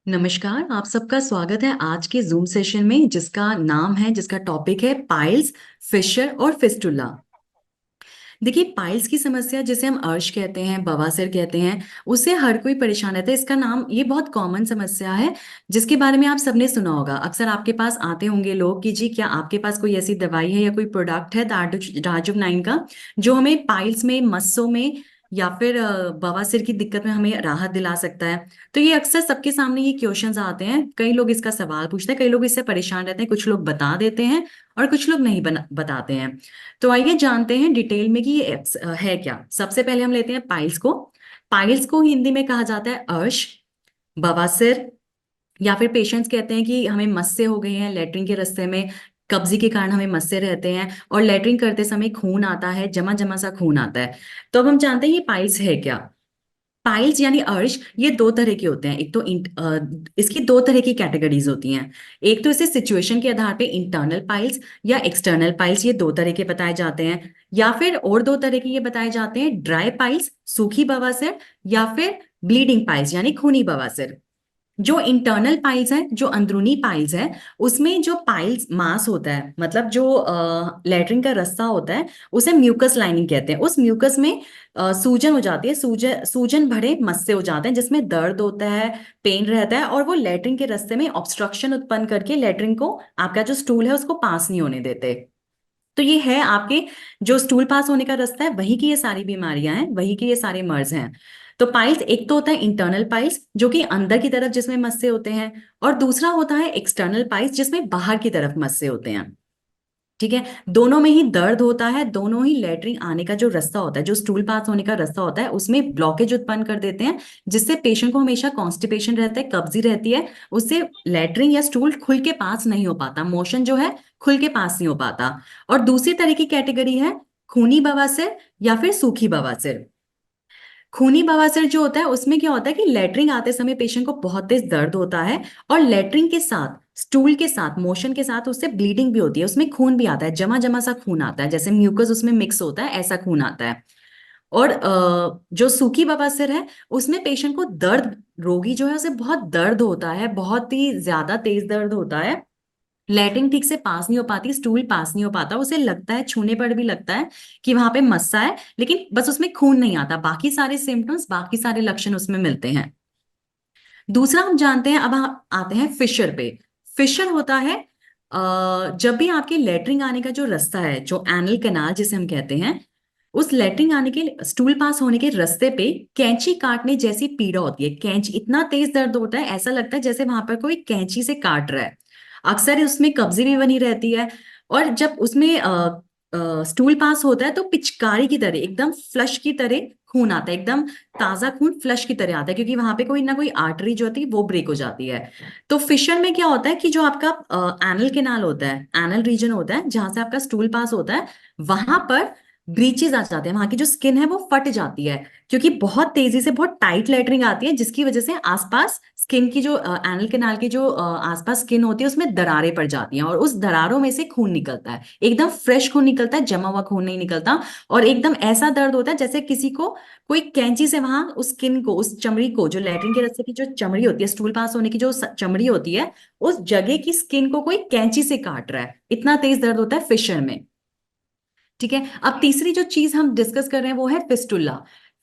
नमस्कार, आप सबका स्वागत है आज के जूम सेशन में जिसका टॉपिक है पाइल्स, फिशर और फिस्टुला। देखिए, पाइल्स की समस्या जिसे हम अर्श कहते हैं, बवासीर कहते हैं, उससे हर कोई परेशान रहता है। इसका नाम ये बहुत कॉमन समस्या है जिसके बारे में आप सबने सुना होगा। अक्सर आपके पास आते होंगे लोग कि जी क्या आपके पास कोई ऐसी दवाई है या कोई प्रोडक्ट है दार्जुब 9 का जो हमें पाइल्स में, मस्सों में या फिर बवासीर की दिक्कत में हमें राहत दिला सकता है। तो ये अक्सर सबके सामने ये क्वेश्चंस आते हैं, कई लोग इसका सवाल पूछते हैं, कई लोग इससे परेशान रहते हैं, कुछ लोग बता देते हैं और कुछ लोग नहीं बताते हैं। तो आइए जानते हैं डिटेल में कि ये है क्या। सबसे पहले हम लेते हैं पाइल्स को। पाइल्स को हिंदी में कहा जाता है अर्श, बवासीर, या फिर पेशेंट्स कहते हैं कि हमें मस्से हो गई हैं लेटरिन के रास्ते में, कब्जी के कारण हमें मस्से रहते हैं और लेटरिन करते समय खून आता है, जमा जमा सा खून आता है। तो अब हम जानते हैं ये पाइल्स है क्या। पाइल्स यानी अर्श ये दो तरह के होते हैं। एक तो इसकी दो तरह की कैटेगरीज होती हैं। एक तो इसे सिचुएशन के आधार पे इंटरनल पाइल्स या एक्सटर्नल पाइल्स, ये दो तरह के बताए जाते हैं। या फिर और दो तरह के ये बताए जाते हैं, ड्राई पाइल्स सूखी बवासीर, या फिर ब्लीडिंग पाइल्स यानी खूनी बवासीर। जो इंटरनल पाइल्स है, जो अंदरूनी पाइल्स है, उसमें जो पाइल्स मास होता है, मतलब जो लेटरिन का रास्ता होता है, उसे म्यूकस लाइनिंग कहते हैं। उस म्यूकस में सूजन हो जाती है, सूजन सूजन भरे मस्से हो जाते हैं जिसमें दर्द होता है, पेन रहता है, और वो लेटरिन के रास्ते में ऑब्स्ट्रक्शन उत्पन्न करके लेटरिन को, आपका जो स्टूल है उसको पास नहीं होने देते। तो ये है आपके जो स्टूल पास होने का रास्ता है, वही की ये सारी बीमारियां हैं, वही के ये सारे मर्ज हैं। तो पाइल्स एक तो होता है इंटरनल पाइल्स जो कि अंदर की तरफ जिसमें मस्से होते हैं, और दूसरा होता है एक्सटर्नल पाइल्स जिसमें बाहर की तरफ मस्से होते हैं। ठीक है, दोनों में ही दर्द होता है, दोनों ही लेटरिन आने का जो रास्ता होता है, जो स्टूल पास होने का रास्ता होता है, उसमें ब्लॉकेज उत्पन्न कर देते हैं, जिससे पेशेंट को हमेशा कॉन्स्टिपेशन रहता है, कब्जी रहती है, उससे लेटरिन या स्टूल खुल के पास नहीं हो पाता, मोशन जो है खुल के पास नहीं हो पाता। और दूसरी तरह की कैटेगरी है खूनी बवासीर या फिर सूखी बवासीर। खूनी बवासीर जो होता है उसमें क्या होता है कि लेटरिन आते समय पेशेंट को बहुत तेज दर्द होता है, और लेटरिन के साथ, स्टूल के साथ, मोशन के साथ उससे ब्लीडिंग भी होती है, उसमें खून भी आता है, जमा जमा सा खून आता है, जैसे म्यूकस उसमें मिक्स होता है ऐसा खून आता है। और जो सूखी बवासीर है उसमें पेशेंट को दर्द, रोगी जो है उसे बहुत दर्द होता है, बहुत ही ज्यादा तेज दर्द होता है, लैट्रिन ठीक से पास नहीं हो पाती, स्टूल पास नहीं हो पाता, उसे लगता है, छूने पर भी लगता है कि वहां पे मस्सा है, लेकिन बस उसमें खून नहीं आता, बाकी सारे सिम्टम्स, बाकी सारे लक्षण उसमें मिलते हैं। दूसरा हम जानते हैं, अब हम आते हैं फिशर पे। फिशर होता है जब भी आपके लेटरिन आने का जो रास्ता है, जो एनल कैनाल जिसे हम कहते हैं, उस लेटरिन आने के, स्टूल पास होने के रास्ते पे कैंची काटने जैसी पीड़ा होती है। कैंची, इतना तेज दर्द होता है, ऐसा लगता है जैसे वहां पर कोई कैंची से काट रहा है। अक्सर उसमें कब्जी भी बनी रहती है, और जब उसमें स्टूल पास होता है तो पिचकारी की तरह, एकदम फ्लश की तरह खून आता है, एकदम ताजा खून फ्लश की तरह आता है, क्योंकि वहां पे कोई ना कोई आर्टरी जो होती है वो ब्रेक हो जाती है। तो फिशर में क्या होता है कि जो आपका एनल केनाल होता है, एनल रीजन होता है जहां से आपका स्टूल पास होता है, वहां पर ब्रीचेज आ जाते हैं, वहां की जो स्किन है वो फट जाती है, क्योंकि बहुत तेजी से बहुत टाइट लेटरिंग आती है, जिसकी वजह से आसपास स्किन की जो एनल केनाल की जो आसपास स्किन होती है उसमें दरारें पड़ जाती हैं, और उस दरारों में से खून निकलता है, एकदम फ्रेश खून निकलता है, जमा हुआ खून नहीं निकलता। और एकदम ऐसा दर्द होता है जैसे किसी को कोई कैंची से वहां उस स्किन को, उस चमड़ी को, जो लेटरिन के रास्ते की जो चमड़ी होती है, स्टूल पास होने की जो चमड़ी होती है, उस जगह की स्किन को कोई कैंची से काट रहा है, इतना तेज दर्द होता है फिशर में। ठीक है, अब तीसरी जो चीज हम डिस्कस कर रहे हैं वो है फिस्टुला।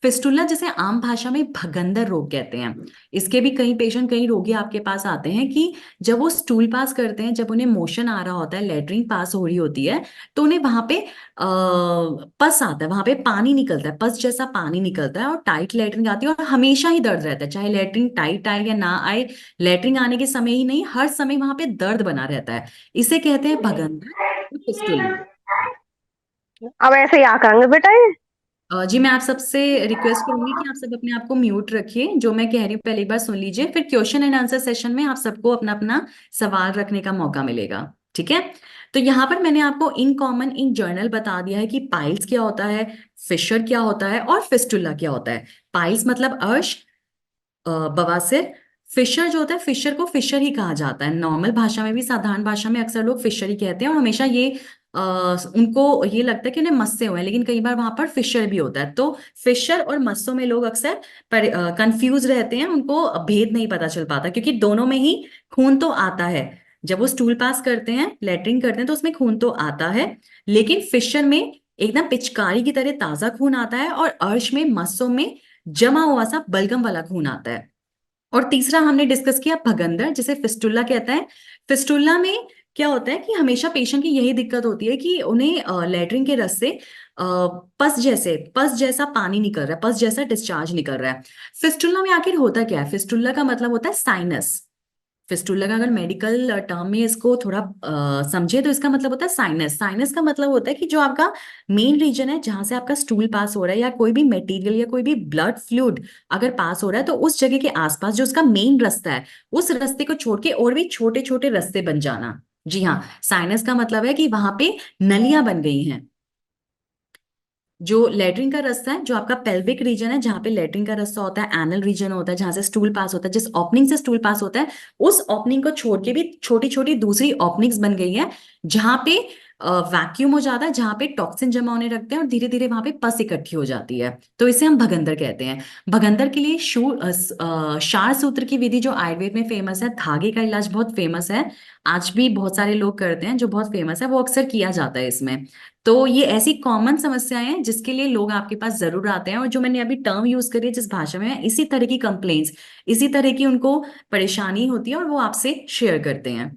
फिस्टुला जिसे आम भाषा में भगंदर रोग कहते हैं। इसके भी कई पेशेंट, कई रोगी आपके पास आते हैं कि जब वो स्टूल पास करते हैं, जब उन्हें मोशन आ रहा होता है, लेटरिन पास हो रही होती है, तो उन्हें वहां पे पस आता है, वहां पे पानी निकलता है, पस जैसा पानी निकलता है, और टाइट लेटरिन आती है, और हमेशा ही दर्द रहता है, चाहे लेटरिन टाइट आए या ना आए, लेटरिन आने के समय ही नहीं, हर समय वहां पे दर्द बना रहता है। इसे कहते हैं भगंदर फिस्टुला। अब ऐसे ही करेंगे बेटा ये। जी, मैं आप सबसे रिक्वेस्ट करूंगी कि आप सब अपने आप को म्यूट रखिए, जो मैं कह रही हूँ पहले एक बार सुन लीजिए, फिर क्वेश्चन एंड आंसर सेशन में आप सबको अपना अपना सवाल रखने का मौका मिलेगा। ठीक है, तो यहाँ पर मैंने आपको इन कॉमन, इन जर्नल बता दिया है कि पाइल्स क्या होता है, फिशर क्या होता है, और फिस्टुला क्या होता है। पाइल्स मतलब अर्श, बवासीर। फिशर जो होता है, फिशर को फिशर ही कहा जाता है, नॉर्मल भाषा में भी, साधारण भाषा में अक्सर लोग फिशर ही कहते हैं, और हमेशा ये उनको ये लगता है कि उन्हें मस्से हुए हैं, लेकिन कई बार वहां पर फिशर भी होता है। तो फिशर और मस्सों में लोग अक्सर कंफ्यूज रहते हैं, उनको भेद नहीं पता चल पाता, क्योंकि दोनों में ही खून तो आता है। जब वो स्टूल पास करते हैं, लेटरिन करते हैं, तो उसमें खून तो आता है, लेकिन फिशर में एकदम पिचकारी की तरह ताजा खून आता है, और अर्श में मस्सों में जमा हुआ सा बलगम वाला खून आता है। और तीसरा हमने डिस्कस किया भगंदर, जिसे फिस्टुला कहता है। फिस्टुला में क्या होता है कि हमेशा पेशेंट की यही दिक्कत होती है कि उन्हें लैट्रिन के रस से पस जैसा पानी निकल रहा है, पस जैसा डिस्चार्ज निकल रहा है। फिस्टुला में आखिर होता क्या है? फिस्टुला का मतलब होता है साइनस। फिस्टुला का अगर मेडिकल टर्म में इसको थोड़ा समझे, तो इसका मतलब होता है साइनस। साइनस का मतलब होता है कि जो आपका मेन रीजन है, जहां से आपका स्टूल पास हो रहा है, या कोई भी मटेरियल या कोई भी ब्लड फ्लूइड अगर पास हो रहा है, तो उस जगह के आसपास जो उसका मेन रास्ता है, उस रास्ते को छोड़ के और भी छोटे छोटे रास्ते बन जाना। जी हाँ, साइनस का मतलब है कि वहां पे नलियां बन गई हैं। जो लेटरिन का रास्ता है, जो आपका पेल्विक रीजन है, जहां पे लेटरिन का रास्ता होता है, एनल रीजन होता है, जहां से स्टूल पास होता है, जिस ओपनिंग से स्टूल पास होता है, उस ओपनिंग को छोड़ के भी छोटी छोटी दूसरी ओपनिंग्स बन गई है, जहां पे वैक्यूम हो जाता है, जहां पे टॉक्सिन जमा होने लगते हैं, और धीरे धीरे वहां पे पस इकट्ठी हो जाती है। तो इसे हम भगंदर कहते हैं। भगंदर के लिए क्षार सूत्र की विधि जो आयुर्वेद में फेमस है, धागे का इलाज बहुत फेमस है, आज भी बहुत सारे लोग करते हैं, जो बहुत फेमस है, वो अक्सर किया जाता है इसमें। तो ये ऐसी कॉमन समस्याएं हैं जिसके लिए लोग आपके पास जरूर आते हैं, और जो मैंने अभी टर्म यूज करी है जिस भाषा में, इसी तरह की कंप्लेंट्स, इसी तरह की उनको परेशानी होती है, और वो आपसे शेयर करते हैं।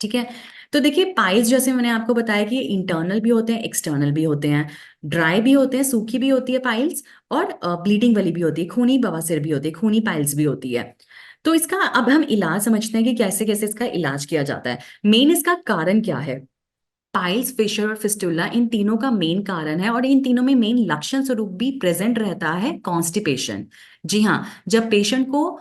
ठीक है। तो देखिए, पाइल्स जैसे मैंने आपको बताया कि इंटरनल भी होते हैं, एक्सटर्नल भी होते हैं, ड्राई भी होते हैं, सूखी भी होती है पाइल्स, और ब्लीडिंग वाली भी होती है, खूनी बवासीर भी होती है, खूनी पाइल्स भी होती है। तो इसका अब हम इलाज समझते हैं कि कैसे कैसे इसका इलाज किया जाता है। मेन इसका कारण क्या है? पाइल्स, फिशर और फिस्टुला, इन तीनों का मेन कारण है, और इन तीनों में मेन लक्षण स्वरूप भी प्रेजेंट रहता है कॉन्स्टिपेशन। जी हाँ, जब पेशेंट को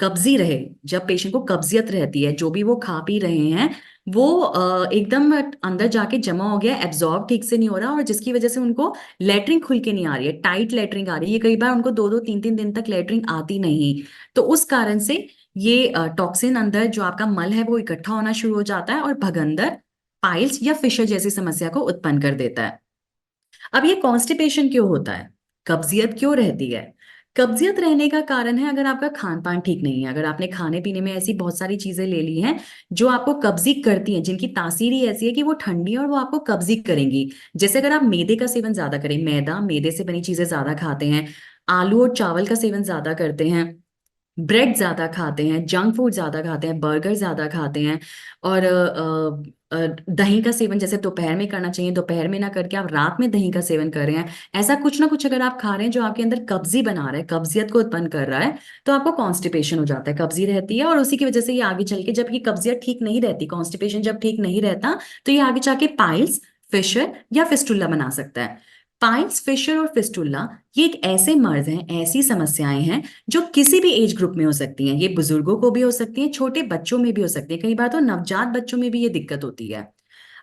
कब्जी रहे, जब पेशेंट को कब्जियत रहती है, जो भी वो खा पी रहे हैं, वो एकदम अंदर जाके जमा हो गया, एब्जॉर्ब ठीक से नहीं हो रहा, और जिसकी वजह से उनको लेटरिन खुल के नहीं आ रही है, टाइट लेटरिन आ रही है, कई बार उनको दो दो तीन तीन दिन तक लेटरिन आती नहीं। तो उस कारण से ये टॉक्सिन अंदर जो आपका मल है वो इकट्ठा होना शुरू हो जाता है, और भगंदर, पाइल्स या फिशर जैसी समस्या को उत्पन्न कर देता है। अब ये कॉन्स्टिपेशन क्यों होता है? कब्जियत क्यों रहती है? कब्जियत रहने का कारण है, अगर आपका खान पान ठीक नहीं है, अगर आपने खाने पीने में ऐसी बहुत सारी चीजें ले ली हैं जो आपको कब्जी करती हैं, जिनकी तासीर ही ऐसी है कि वो ठंडी है और वो आपको कब्जी करेंगी। जैसे अगर आप मैदे का सेवन ज्यादा करें, मैदा, मैदे से बनी चीजें ज्यादा खाते हैं, आलू और चावल का सेवन ज्यादा करते हैं, ब्रेड ज्यादा खाते हैं, जंक फूड ज्यादा खाते हैं, बर्गर ज्यादा खाते हैं, और दही का सेवन जैसे दोपहर में करना चाहिए, दोपहर में ना करके आप रात में दही का सेवन कर रहे हैं, ऐसा कुछ ना कुछ अगर आप खा रहे हैं जो आपके अंदर कब्जी बना रहा है, कब्जियत को उत्पन्न कर रहा है, तो आपको कॉन्स्टिपेशन हो जाता है, कब्जी रहती है, और उसी की वजह से ये आगे चल के, जब ये कब्जियत ठीक नहीं रहती, कॉन्स्टिपेशन जब ठीक नहीं रहता, तो ये आगे जाके पाइल्स, फिशर या फिस्टुला बना सकता है। पाइल्स, फिशर और फिस्टुला ये एक ऐसे मर्ज हैं, ऐसी समस्याएं हैं जो किसी भी एज ग्रुप में हो सकती हैं। ये बुजुर्गों को भी हो सकती हैं, छोटे बच्चों में भी हो सकती है, कई बार तो नवजात बच्चों में भी ये दिक्कत होती है।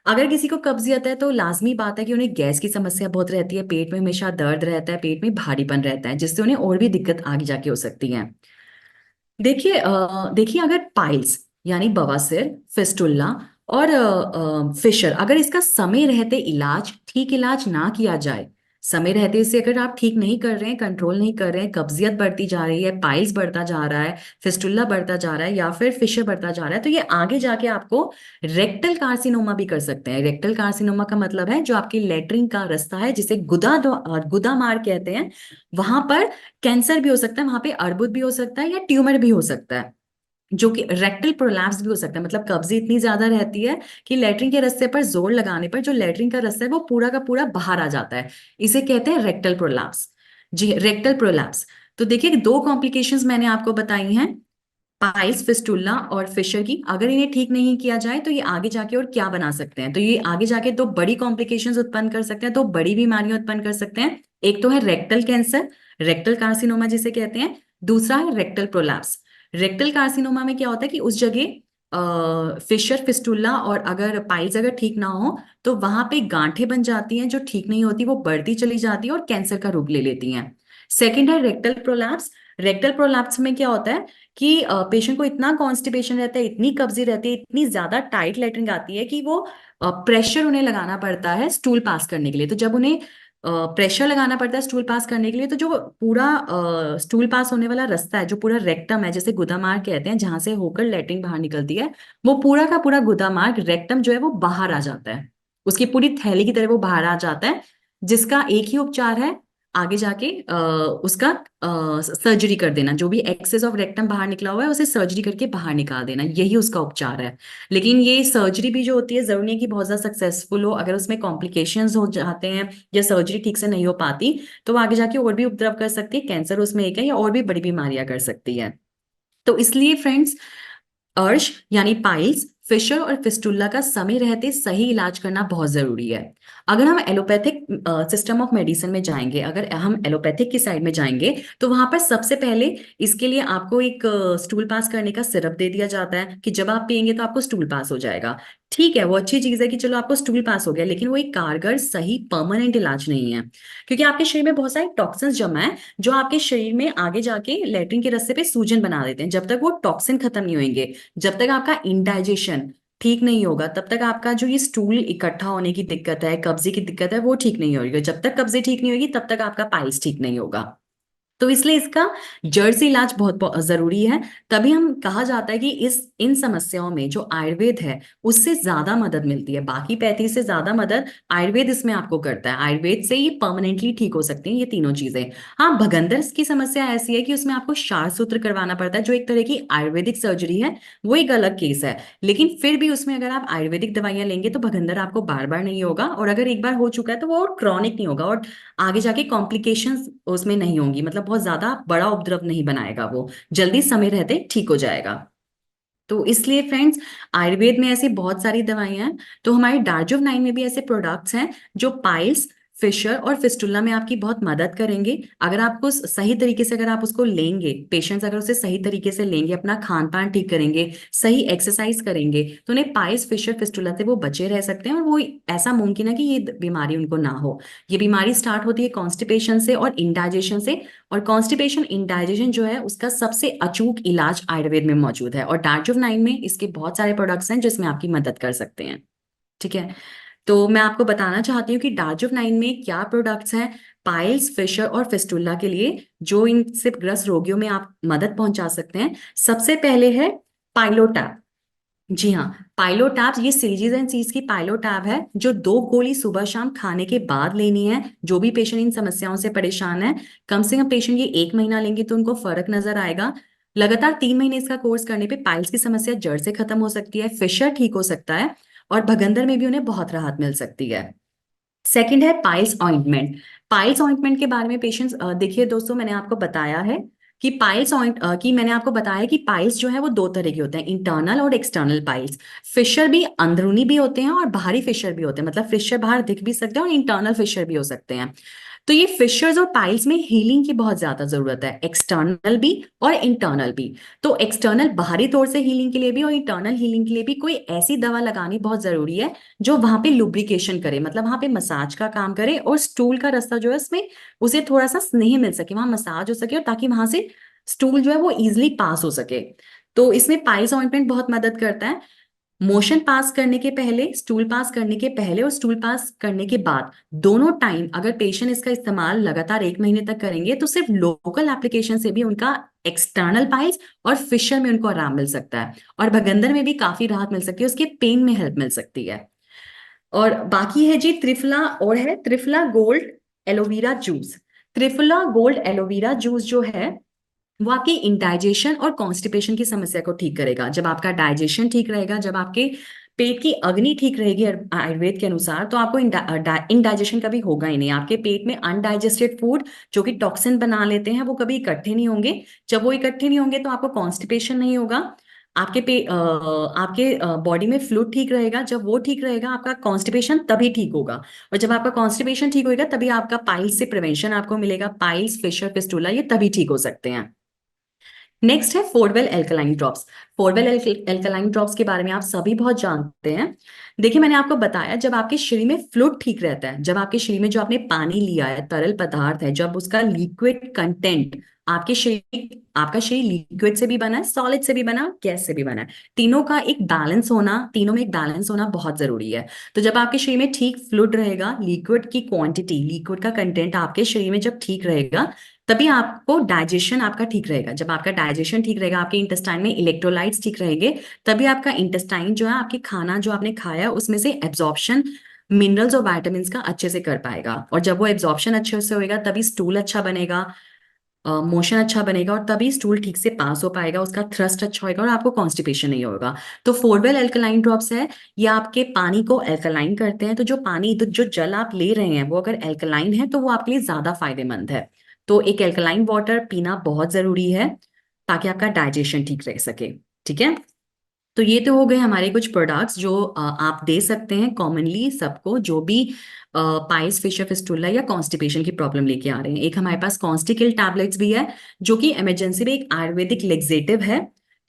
अगर किसी को कब्जियत है, तो लाजमी बात है कि उन्हें गैस की समस्या बहुत रहती है, पेट में हमेशा दर्द रहता है, पेट में भारीपन रहता है, जिससे उन्हें और भी दिक्कत आगे जाके हो सकती है। देखिए, अगर पाइल्स यानी बवासीर, फिस्टुला और फिशर, अगर इसका समय रहते इलाज, ठीक इलाज ना किया जाए, समय रहते इसे अगर आप ठीक नहीं कर रहे हैं, कंट्रोल नहीं कर रहे हैं, कब्जियत बढ़ती जा रही है, पाइल्स बढ़ता जा रहा है, फिस्टुला बढ़ता जा रहा है, या फिर फिशर बढ़ता जा रहा है, तो ये आगे जाके आपको रेक्टल कार्सिनोमा भी कर सकते हैं। रेक्टल कार्सिनोमा का मतलब है जो आपकी लेटरिन का रास्ता है, जिसे गुदा मार कहते हैं, वहां पर कैंसर भी हो सकता है, वहां पे अर्बुद भी हो सकता है, या ट्यूमर भी हो सकता है, जो कि रेक्टल प्रोलैप्स भी हो सकता है। मतलब कब्जी इतनी ज्यादा रहती है कि लेटरिन के रास्ते पर जोर लगाने पर जो लेटरिन का रास्ता है वो पूरा का पूरा बाहर आ जाता है। इसे कहते हैं रेक्टल प्रोलैप्स। जी, रेक्टल प्रोलैप्स। तो देखिए, दो कॉम्प्लिकेशंस मैंने आपको बताई हैं, पाइल्स, फिस्टुला और फिशर की। अगर इन्हें ठीक नहीं किया जाए, तो ये आगे जाके और क्या बना सकते हैं? तो ये आगे जाके दो बड़ी कॉम्प्लिकेशंस उत्पन्न कर सकते हैं, दो बड़ी बीमारियां उत्पन्न कर सकते हैं। एक तो है रेक्टल कैंसर, रेक्टल कार्सिनोमा जिसे कहते हैं। दूसरा है रेक्टल प्रोलैप्स। रेक्टल कार्सिनोमा में क्या होता है कि उस जगह फिशर, फिस्टुला और अगर पाइल्स अगर ठीक ना हो, तो वहां पे गांठें बन जाती हैं जो ठीक नहीं होती, वो बढ़ती चली जाती है और कैंसर का रूप ले लेती हैं। सेकेंड है रेक्टल प्रोलैप्स। रेक्टल प्रोलैप्स में क्या होता है कि पेशेंट को इतना कॉन्स्टिपेशन रहता है, इतनी कब्जी रहती है, इतनी ज्यादा टाइट लैट्रिन आती है कि वो प्रेशर उन्हें लगाना पड़ता है स्टूल पास करने के लिए। तो जब उन्हें प्रेशर लगाना पड़ता है स्टूल पास करने के लिए, तो जो पूरा स्टूल पास होने वाला रास्ता है, जो पूरा रेक्टम है, जैसे गुदामार्ग कहते हैं, जहां से होकर लैट्रिन बाहर निकलती है, वो पूरा का पूरा गुदामार्ग रेक्टम जो है वो बाहर आ जाता है। उसकी पूरी थैली की तरह वो बाहर आ जाता है, जिसका एक ही उपचार है, आगे जाके उसका सर्जरी कर देना। जो भी एक्सेस ऑफ रेक्टम बाहर निकला हुआ है उसे सर्जरी करके बाहर निकाल देना, यही उसका उपचार है। लेकिन ये सर्जरी भी जो होती है, जरूरी नहीं है कि बहुत ज्यादा सक्सेसफुल हो। अगर उसमें कॉम्प्लिकेशंस हो जाते हैं या सर्जरी ठीक से नहीं हो पाती, तो वो आगे जाके और भी उपद्रव कर सकती है। कैंसर उसमें एक है, या और भी बड़ी बीमारियां कर सकती है। तो इसलिए फ्रेंड्स, अर्श यानी पाइल्स, फिशर और फिस्टुला का समय रहते सही इलाज करना बहुत जरूरी है। अगर हम एलोपैथिक सिस्टम ऑफ मेडिसिन में जाएंगे, अगर हम एलोपैथिक की साइड में जाएंगे, तो वहां पर सबसे पहले इसके लिए आपको एक स्टूल पास करने का सिरप दे दिया जाता है कि जब आप पियेंगे तो आपको स्टूल पास हो जाएगा। ठीक है, वो अच्छी चीज है कि चलो आपको स्टूल पास हो गया, लेकिन वो एक कारगर, सही, परमानेंट इलाज नहीं है। क्योंकि आपके शरीर में बहुत सारे टॉक्सिन्स जमा है, जो आपके शरीर में आगे जाके लेटरिन के रास्ते पे सूजन बना देते हैं। जब तक वो टॉक्सिन खत्म नहीं होंगे, जब तक आपका इंडाइजेशन ठीक नहीं होगा, तब तक आपका जो ये स्टूल इकट्ठा होने की दिक्कत है, कब्जे की दिक्कत है, वो ठीक नहीं होगी। जब तक कब्जे ठीक नहीं होगी, तब तक आपका पाइल्स ठीक नहीं होगा। तो इसलिए इसका जड़ से इलाज बहुत बहुत जरूरी है। तभी हम कहा जाता है कि इस इन समस्याओं में जो आयुर्वेद है, उससे ज्यादा मदद मिलती है। बाकी पैथी से ज्यादा मदद आयुर्वेद इसमें आपको करता है। आयुर्वेद से ये परमानेंटली ठीक हो सकती हैं ये तीनों चीजें। हाँ, भगंदर की समस्या ऐसी है कि उसमें आपको क्षार सूत्र करवाना पड़ता है, जो एक तरह की आयुर्वेदिक सर्जरी है। वो एक अलग केस है। लेकिन फिर भी उसमें अगर आप आयुर्वेदिक दवाइयां लेंगे तो भगंदर आपको बार बार नहीं होगा, और अगर एक बार हो चुका है तो वो क्रॉनिक नहीं होगा, और आगे जाके कॉम्प्लिकेशंस उसमें नहीं होंगी। मतलब बहुत ज्यादा बड़ा उपद्रव नहीं बनाएगा, वो जल्दी समय रहते ठीक हो जाएगा। तो इसलिए फ्रेंड्स, आयुर्वेद में ऐसी बहुत सारी दवाइयां हैं। तो हमारे डार्जोव 9 में भी ऐसे प्रोडक्ट्स हैं जो पाइल्स, फिशर और फिस्टुला में आपकी बहुत मदद करेंगे। अगर आपको सही तरीके से, अगर आप उसको लेंगे, पेशेंट्स अगर उसे सही तरीके से लेंगे, अपना खान पान ठीक करेंगे, सही एक्सरसाइज करेंगे, तो उन्हें पाइल्स, फिशर, फिस्टुला से वो बचे रह सकते हैं। और वो ऐसा मुमकिन है कि ये बीमारी उनको ना हो। ये बीमारी स्टार्ट होती है कॉन्स्टिपेशन से और इंडाइजेशन से। और कॉन्स्टिपेशन, इंडाइजेशन जो है, उसका सबसे अचूक इलाज आयुर्वेद में मौजूद है। और डार्जोव 9 में इसके बहुत सारे प्रोडक्ट्स हैं जिसमें आपकी मदद कर सकते हैं। ठीक है, तो मैं आपको बताना चाहती हूँ कि डार्जोव 9 में क्या प्रोडक्ट्स हैं पाइल्स, फिशर और फिस्टुला के लिए, जो इनसे ग्रस्त रोगियों में आप मदद पहुंचा सकते हैं। सबसे पहले है पाइलोटैब। जी हाँ, पाइलोटैब ये सीजीज एंड सीज की पाइलोटैब है, जो 2 गोली सुबह शाम खाने के बाद लेनी है। जो भी पेशेंट इन समस्याओं से परेशान है, कम से कम पेशेंट ये 1 महीना लेंगे तो उनको फर्क नजर आएगा। लगातार 3 महीने इसका कोर्स करने पे पाइल्स की समस्या जड़ से खत्म हो सकती है, फिशर ठीक हो सकता है, और भगंदर में भी उन्हें बहुत राहत मिल सकती है। सेकंड है पाइल्स ऑइंटमेंट। पाइल्स ऑइंटमेंट के बारे में पेशेंट्स, देखिए दोस्तों, मैंने आपको बताया है कि पाइल्स ऑइंट कि मैंने आपको बताया कि पाइल्स जो है वो 2 तरह के होते हैं, इंटरनल और एक्सटर्नल पाइल्स। फिशर भी अंदरूनी भी होते हैं और बाहरी फिशर भी होते हैं। मतलब फिशर बाहर दिख भी सकते हैं और इंटरनल फिशर भी हो सकते हैं। तो ये फिशर्स और पाइल्स में हीलिंग की बहुत ज्यादा जरूरत है, एक्सटर्नल भी और इंटरनल भी। तो एक्सटर्नल बाहरी तौर से हीलिंग के लिए भी और इंटरनल हीलिंग के लिए भी कोई ऐसी दवा लगानी बहुत जरूरी है जो वहां पे लुब्रिकेशन करे, मतलब वहां पे मसाज का काम करे, और स्टूल का रास्ता जो है उसमें उसे थोड़ा सा स्नेह मिल सके, वहां मसाज हो सके, और ताकि वहां से स्टूल जो है वो इजिली पास हो सके। तो इसमें पाइल्स ऑइंटमेंट बहुत मदद करता है। मोशन पास करने के पहले, स्टूल पास करने के पहले और स्टूल पास करने के बाद, दोनों टाइम अगर पेशेंट इसका इस्तेमाल लगातार 1 महीने तक करेंगे, तो सिर्फ लोकल एप्लीकेशन से भी उनका एक्सटर्नल पाइल्स और फिशर में उनको आराम मिल सकता है, और भगंदर में भी काफी राहत मिल सकती है, उसके पेन में हेल्प मिल सकती है। और बाकी है जी त्रिफला, और है triphala gold aloe vera juice. Triphala gold aloe vera juice जो है, वो आपकी इंडाइजेशन और कॉन्स्टिपेशन की समस्या को ठीक करेगा। जब आपका डाइजेशन ठीक रहेगा, जब आपके पेट की अग्नि ठीक रहेगी आयुर्वेद के अनुसार, तो आपको इंडाइजेशन कभी होगा ही नहीं। आपके पेट में अनडाइजेस्टेड फूड जो कि टॉक्सिन बना लेते हैं, वो कभी इकट्ठे नहीं होंगे। जब वो इकट्ठे नहीं होंगे तो आपको कॉन्स्टिपेशन नहीं होगा। आपके बॉडी में फ्लूइड ठीक रहेगा। जब वो ठीक रहेगा, आपका कॉन्स्टिपेशन तभी ठीक होगा। और जब आपका कॉन्स्टिपेशन ठीक होगा, तभी आपका पाइल्स से प्रिवेंशन आपको मिलेगा। पाइल्स, फिशर, फिस्टुला ये तभी ठीक हो सकते हैं। नेक्स्ट है four wheel alkaline drops. Four wheel alkaline drops के बारे में आप सभी बहुत जानते हैं। देखिए, मैंने आपको बताया, जब आपके शरीर में फ्लूइड ठीक रहता है, जब आपके शरीर में जो आपने पानी लिया है, तरल पदार्थ है, जब उसका लिक्विड कंटेंट आपका शरीर लिक्विड से भी बना है, सॉलिड से भी बना है, गैस से भी बना है। तीनों में एक बैलेंस होना बहुत जरूरी है। तो जब आपके शरीर में ठीक फ्लूइड रहेगा, लिक्विड की क्वांटिटी, लिक्विड का कंटेंट आपके शरीर में जब ठीक रहेगा, तभी आपको डाइजेशन आपका ठीक रहेगा। जब आपका डाइजेशन ठीक रहेगा, आपके इंटेस्टाइन में इलेक्ट्रोलाइट्स ठीक रहेंगे, तभी आपका इंटेस्टाइन जो है, आपके खाना जो आपने खाया है उसमें से एब्जॉर्प्शन मिनरल्स और वाइटामिन्स का अच्छे से कर पाएगा। और जब वो एब्जॉर्प्शन अच्छे से होएगा, तभी स्टूल अच्छा बनेगा, मोशन अच्छा बनेगा, और तभी स्टूल ठीक से पास हो पाएगा, उसका थ्रस्ट अच्छा होगा और आपको कॉन्स्टिपेशन नहीं होगा। तो फोरवेल एल्कलाइन ड्रॉप्स है, ये आपके पानी को एल्कलाइन करते हैं। तो जो जल आप ले रहे हैं वो अगर एल्कलाइन है तो वो आपके लिए ज्यादा फायदेमंद है। तो एक एल्कलाइन वाटर पीना बहुत जरूरी है, ताकि आपका डाइजेशन ठीक रह सके। ठीक है। तो ये तो हो गए हमारे कुछ प्रोडक्ट्स जो आप दे सकते हैं कॉमनली सबको, जो भी पाइल्स, फिशर फिस्टुला या कॉन्स्टिपेशन की प्रॉब्लम लेके आ रहे हैं। एक हमारे पास कॉन्स्टिकिल टैबलेट्स भी है, जो कि इमरजेंसी में एक आयुर्वेदिक लेक्सेटिव है,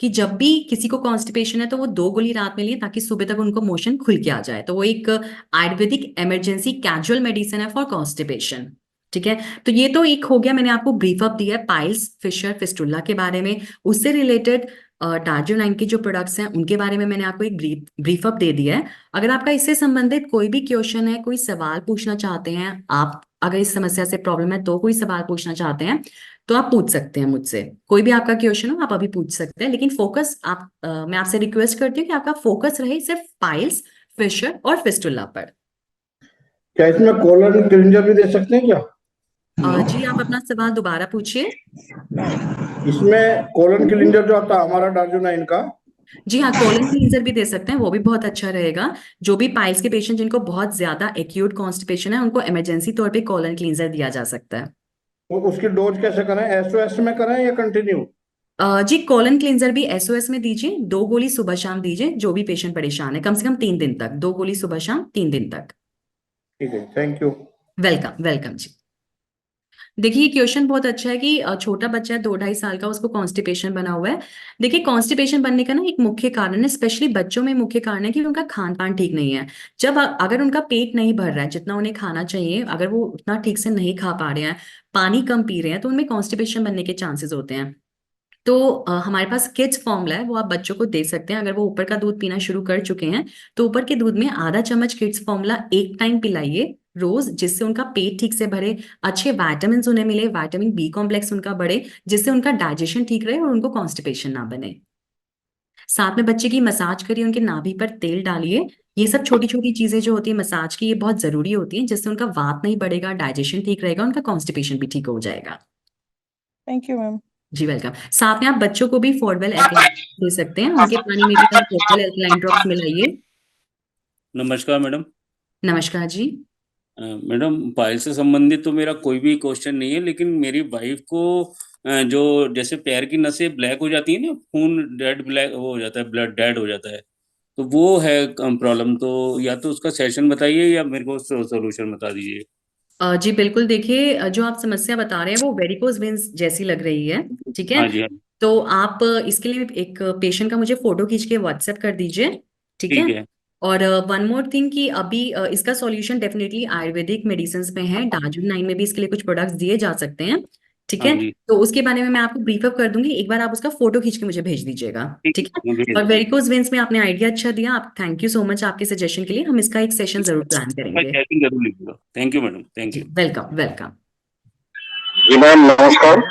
कि जब भी किसी को कॉन्स्टिपेशन है तो वो 2 गोली रात में लिए, ताकि सुबह तक उनको मोशन खुल के आ जाए। तो वो एक आयुर्वेदिक इमरजेंसी कैजुअल मेडिसिन है फॉर कॉन्स्टिपेशन। ठीक है। तो ये तो एक हो गया, मैंने आपको ब्रीफ अप दिया है पाइल्स, फिशर फिस्टुला के बारे में। उससे रिलेटेड डार्जियो 9 के जो प्रोडक्ट्स हैं उनके बारे में मैंने आपको एक ब्रीफ अप दे दिया है। अगर आपका इससे संबंधित कोई भी क्वेश्चन है, कोई सवाल पूछना चाहते हैं आप, अगर इस समस्या से प्रॉब्लम है तो कोई सवाल पूछना चाहते हैं, तो आप पूछ सकते हैं मुझसे। कोई भी आपका क्वेश्चन हो आप अभी पूछ सकते हैं, लेकिन फोकस मैं आपसे रिक्वेस्ट करती हूँ कि आपका फोकस रहे सिर्फ पाइल्स, फिशर और फिस्टुला पर। क्या इसमें कोलन क्लिंजर भी दे सकते हैं क्या? जी, आप अपना सवाल दोबारा पूछिए। इसमें कोलन क्लिंजर जो आता है हमारा डार्जोनाइन का। जी हाँ, कोलन क्लींजर भी दे सकते हैं, वो भी बहुत अच्छा रहेगा। जो भी पाइल्स के पेशेंट जिनको बहुत ज्यादा एक्यूट कॉन्स्टिपेशन है, उनको इमरजेंसी तौर पे कोलन क्लींजर दिया जा सकता है। वो उसकी डोज कैसे करें, एसओएस में करें या कंटिन्यू? जी, कोलन क्लींजर भी एसओएस में दीजिए, 2 गोली सुबह शाम दीजिए, जो भी पेशेंट परेशान है, कम से कम 3 दिन तक, 2 गोली सुबह शाम 3 दिन तक। ठीक है, थैंक यू। वेलकम वेलकम जी। देखिए, ये क्वेश्चन बहुत अच्छा है कि छोटा बच्चा है 2-2.5 साल का, उसको कॉन्स्टिपेशन बना हुआ है। देखिए, कॉन्स्टिपेशन बनने का ना एक मुख्य कारण है, स्पेशली बच्चों में मुख्य कारण है कि उनका खान पान ठीक नहीं है। अगर उनका पेट नहीं भर रहा है जितना उन्हें खाना चाहिए, अगर वो उतना ठीक से नहीं खा पा रहे हैं, पानी कम पी रहे हैं, तो उनमें कॉन्स्टिपेशन बनने के चांसेस होते हैं। तो हमारे पास किड्स फॉर्मूला है, वो आप बच्चों को दे सकते हैं। अगर वो ऊपर का दूध पीना शुरू कर चुके हैं, तो ऊपर के दूध में आधा चम्मच किड्स फॉर्मूला एक टाइम पिलाइए रोज, जिससे उनका पेट ठीक से भरे, अच्छे विटामिन उन्हें मिले, विटामिन बी कॉम्प्लेक्स उनका बढ़े, जिससे उनका डाइजेशन ठीक रहे और उनको कॉन्स्टिपेशन ना बने। साथ में बच्चे की मसाज करिए, उनके नाभि पर तेल डालिए। ये सब छोटी छोटी चीजें जो होती है मसाज की, ये बहुत जरूरी होती हैं, जिससे उनका वात नहीं बढ़ेगा, डाइजेशन ठीक रहेगा, उनका कॉन्स्टिपेशन भी ठीक हो जाएगा। Thank you ma'am. जी वेलकम। साथ में आप बच्चों को भी फोरवेल एल्कलाइन दे सकते हैं, उनके पानी में भी आप फोरवेल एल्कलाइन ड्रॉप्स मिलाइए। नमस्कार मैडम। नमस्कार जी। मैडम, पाइल से संबंधित तो मेरा कोई भी क्वेश्चन नहीं है, लेकिन मेरी वाइफ को जो जैसे पैर की नसें ब्लैक हो जाती है ना, खून डेड ब्लैक वो हो जाता है, ब्लड डेड हो जाता है, तो वो है प्रॉब्लम। तो या तो उसका सेशन बताइए या मेरे को सोल्यूशन बता दीजिए। जी बिल्कुल, देखिए, जो आप समस्या बता रहे हैं वो वेरिकोज वेन्स जैसी लग रही है। ठीक है। हाँ जी, हाँ जी। तो आप इसके लिए एक पेशेंट का मुझे फोटो खींच के व्हाट्सएप कर दीजिए। ठीक है। ठीक है। और वन मोर थिंग कि अभी इसका सॉल्यूशन डेफिनेटली आयुर्वेदिक मेडिसिन में है, डार्जिलिंग 9 में भी इसके लिए कुछ प्रोडक्ट्स दिए जा सकते हैं। ठीक हाँ है। जी। तो उसके बारे में मैं आपको ब्रीफ अप कर दूंगी, एक बार आप उसका फोटो खींच के मुझे भेज दीजिएगा। ठीक ठीक है। है, मैं भेज और दूंगा। वेरिकोज वेन्स में आपने आइडिया अच्छा दिया, आप थैंक यू सो मच आपके सजेशन के लिए, हम इसका एक सेशन जरूर प्लान मैं करेंगे। चेकिंग जरूर लिखूंगा। थैंक यू मैडम, थैंक जी यू। Welcome welcome. जी मैम नमस्कार।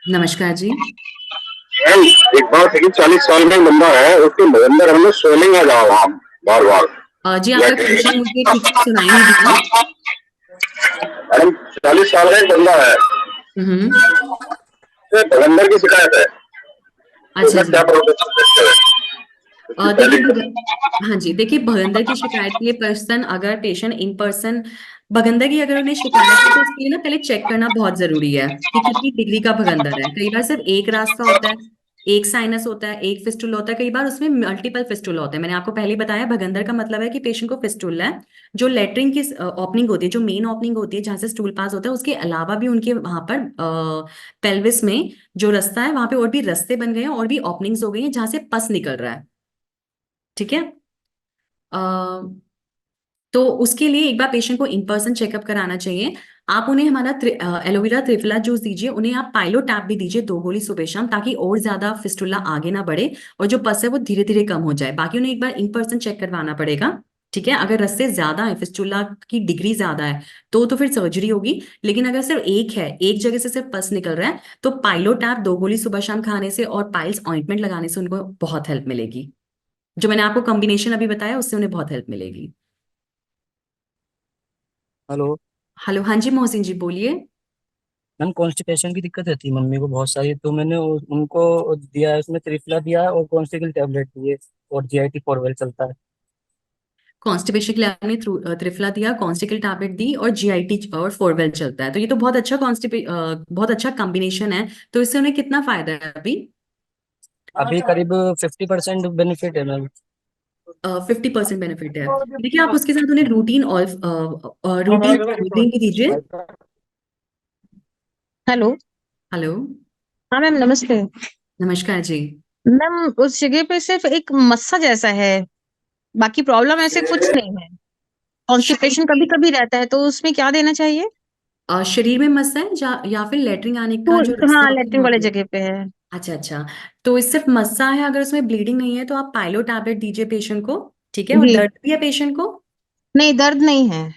नमस्कार जी। मैम एक बात है कि 40 साल का एक बंदा है, उसके अंदर हमें स्वेलिंग आ जा रहा बार बार। जी, आपका क्वेश्चन मुझे ठीक से सुनाई नहीं दिया। मैडम 40 साल का एक बंदा है, हम्म। उसे बलंदर की शिकायत है, तो अच्छा उसमें जी। क्या प्रोसेस है? उसकी देखिए पहली हाँ जी, देखिए, भगंदर की शिकायत के लिए पर्सन, अगर पेशेंट इन पर्सन भगंदर की अगर उन्हें शिकायत है, तो उसके लिए ना पहले चेक करना बहुत जरूरी है कि कितनी डिग्री का भगंदर है। कई बार सिर्फ एक रास्ता होता है, एक साइनस होता है, एक फिस्टुल होता है, कई बार उसमें मल्टीपल फिस्टुल होते हैं। मैंने आपको पहले ही बताया, भगंदर का मतलब है कि पेशेंट को फिस्टुल है, जो लेटरिन की ओपनिंग होती है, जो मेन ओपनिंग होती है जहां से स्टूल पास होता है, उसके अलावा भी उनके वहां पर पेल्विस में जो रास्ता है, वहां पे और भी रास्ते बन गए हैं, और भी ओपनिंग्स हो गई हैं जहां से पस निकल रहा है। ठीक है। अ, तो उसके लिए एक बार पेशेंट को इन पर्सन चेकअप कराना चाहिए। आप उन्हें हमारा एलोवेरा त्रिफला जूस दीजिए, उन्हें आप पाइलो टैप भी दीजिए 2 गोली सुबह शाम, ताकि और ज्यादा फिस्टुला आगे ना बढ़े और जो पस है वो धीरे धीरे कम हो जाए। बाकी उन्हें एक बार इन पर्सन चेक करवाना पड़ेगा, ठीक है। अगर रस्ते ज्यादा है, फिस्टुला की डिग्री ज्यादा है, तो फिर सर्जरी होगी। लेकिन अगर सिर्फ एक है, एक जगह से सिर्फ पस निकल रहा है, तो पाइलो टैप 2 गोली सुबह शाम खाने से और पाइल्स ऑइंटमेंट लगाने से उनको बहुत हेल्प मिलेगी। जो मैंने आपको कॉम्बिनेशन अभी बताया उससे उन्हें बहुत हेल्प मिलेगी। हेलो हेलो, हाँ जी मोहसिन जी बोलिए। मैम, कॉन्स्टिपेशन की दिक्कत रहती है मम्मी को बहुत सारी, तो मैंने उनको दिया है, उसमें त्रिफला दिया है और कॉन्स्टिकल टैबलेट दिए और जीआईटी फॉरवेल चलता है। कॉन्स्टिपेशन के लिए आपने त्रिफला दिया, कॉन्स्टिकल टैबलेट दी और जीआईटी और फोरवेल चलता है, तो ये तो बहुत अच्छा बहुत अच्छा कॉम्बिनेशन है। तो इससे उन्हें कितना फायदा है अभी? अभी करीब 50% बेनिफिट है मैम। 50% बेनिफिट है। देखिए, आप उसके साथ उन्हें रूटीन रूटीन भी दीजिए। हेलो। हेलो, हाँ मैम, नमस्ते। नमस्कार जी। मैम, उस जगह पे सिर्फ एक मस्सा जैसा है, बाकी प्रॉब्लम ऐसे कुछ नहीं है। कॉन्स्टिपेशन कभी कभी रहता है, तो उसमें क्या देना चाहिए? शरीर में मस्सा है या फिर लेटरिन आने का जो तो रास्ता हाँ, होता है लेटरिन वहां वाले पे? जगह पे है। अच्छा अच्छा। तो इस सिर्फ मस्सा है, अगर उसमें ब्लीडिंग नहीं है तो आप पाइलो टैबलेट दीजिए पेशेंट को, ठीक है। और जी। दर्द भी है पेशेंट को? नहीं, दर्द नहीं है।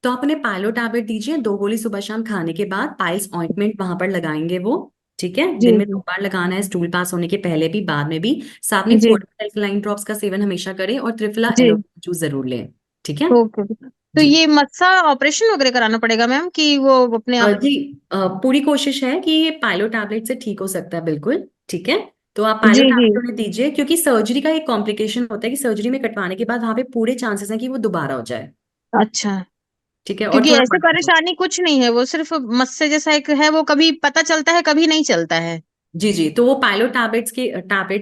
तो आप उन्हें पाइलो टैबलेट दीजिए 2 गोली सुबह शाम खाने के बाद, पाइल्स ऑइंटमेंट वहां पर लगाएंगे वो, ठीक है। जी दिन में जी 2 बार लगाना है, स्टूल पास होने के पहले भी बाद में भी। साथ में जी फोर्टिफाइड अल्कलाइन ड्रॉप्स का सेवन हमेशा करें और त्रिफला जी। एलोवेरा जूस जरूर लें, ठीक है ओके ओके। तो जी। ये मस्सा ऑपरेशन वगैरह कराना पड़ेगा मैम, कि वो अपने आप? जी, पूरी कोशिश है कि ये पाइलो टैबलेट से ठीक हो सकता है, बिल्कुल ठीक है। तो आप जी पाइलो जी। टैबलेट उन्हें दीजिए, क्योंकि सर्जरी का एक कॉम्प्लिकेशन होता है कि सर्जरी में कटवाने के बाद वहां पे पूरे चांसेस हैं कि वो दोबारा हो जाए, अच्छा। ठीक है, और क्योंकि थोड़ा ऐसे बड़ा हो। परेशानी कुछ नहीं है, वो सिर्फ मस्से जैसा एक है, वो कभी पता चलता है कभी नहीं चलता है। जी जी, तो वो पाइलो टैबलेट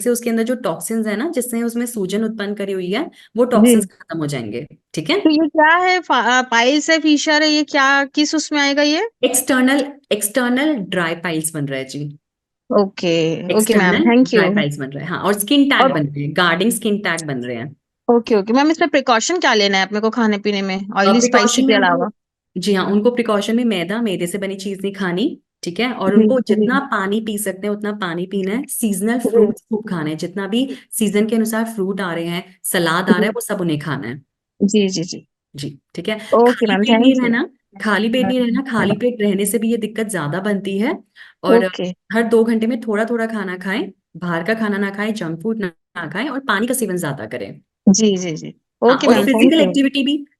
से उसके अंदर जो टॉक्सिन्स है ना, जिसने उसमें सूजन उत्पन्न करी हुई है, वो जी। टॉक्सिन्स खत्म हो जाएंगे, ठीक है। तो ये क्या है, पाइल्स है, फिशर है, ये क्या किस उसमें आएगा ये? एक्सटर्नल एक्सटर्नल ड्राई पाइल्स बन रहा है जी। Okay. Okay ma'am, external thank dry you. Piles बन रहा है, हाँ, और स्किन टैग और बन रहे हैं, गार्डिंग स्किन टैग बन रहे हैं। ओके ओके मैम, इसमें प्रिकॉशन क्या लेना है अपने को खाने पीने में, ऑयली स्पाइसी प्रिकॉशन में के उनको, अलावा? जी हाँ, उनको प्रिकॉशन में मैदे से बनी चीज नहीं खानी, ठीक है। और जी उनको जी जितना पानी पी सकते हैं उतना पानी पीना है, सीजनल जी फ्रूट्स खूब खाने हैं, जितना भी सीजन के अनुसार फ्रूट आ रहे हैं, सलाद आ रहा है, वो सब उन्हें खाना है जी जी जी। जी, ठीक है। ओके खाली मैम, पेट नहीं थैंक यू। रहना, खाली पेट नहीं रहना, खाली पेट रहने से भी ये दिक्कत ज्यादा बनती है। और ओके। हर 2 घंटे में थोड़ा थोड़ा खाना खाएं, बाहर का खाना ना खाएं, जंक फूड ना खाएं, और पानी का सेवन ज्यादा करें। जी जी जी। हाँ, ओके और मैम, थैंक यू।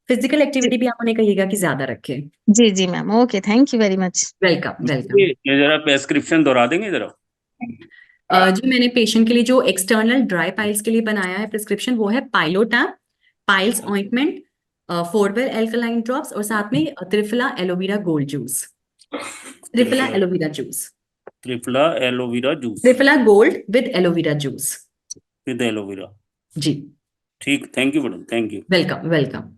फिजिकल जी एक्टिविटी भी आप उन्हें कहिएगा कि ज्यादा रखें। जी जी ma'am, okay, thank you very much. Welcome welcome. ये जरा प्रेस्क्रिप्शन दोहरा देंगे जरा। जी, मैंने पेशेंट के लिए जो एक्सटर्नल ड्राई पाइल्स के लिए बनाया है प्रिस्क्रिप्शन, वो है पाइलोटैप, piles ointment, four well alkaline drops, और साथ में triphala aloe vera gold juice, triphala aloe vera juice, triphala aloe vera juice triphala gold with aloe vera juice. With aloe vera. जी, ठीक, thank you madam, thank you. Welcome welcome.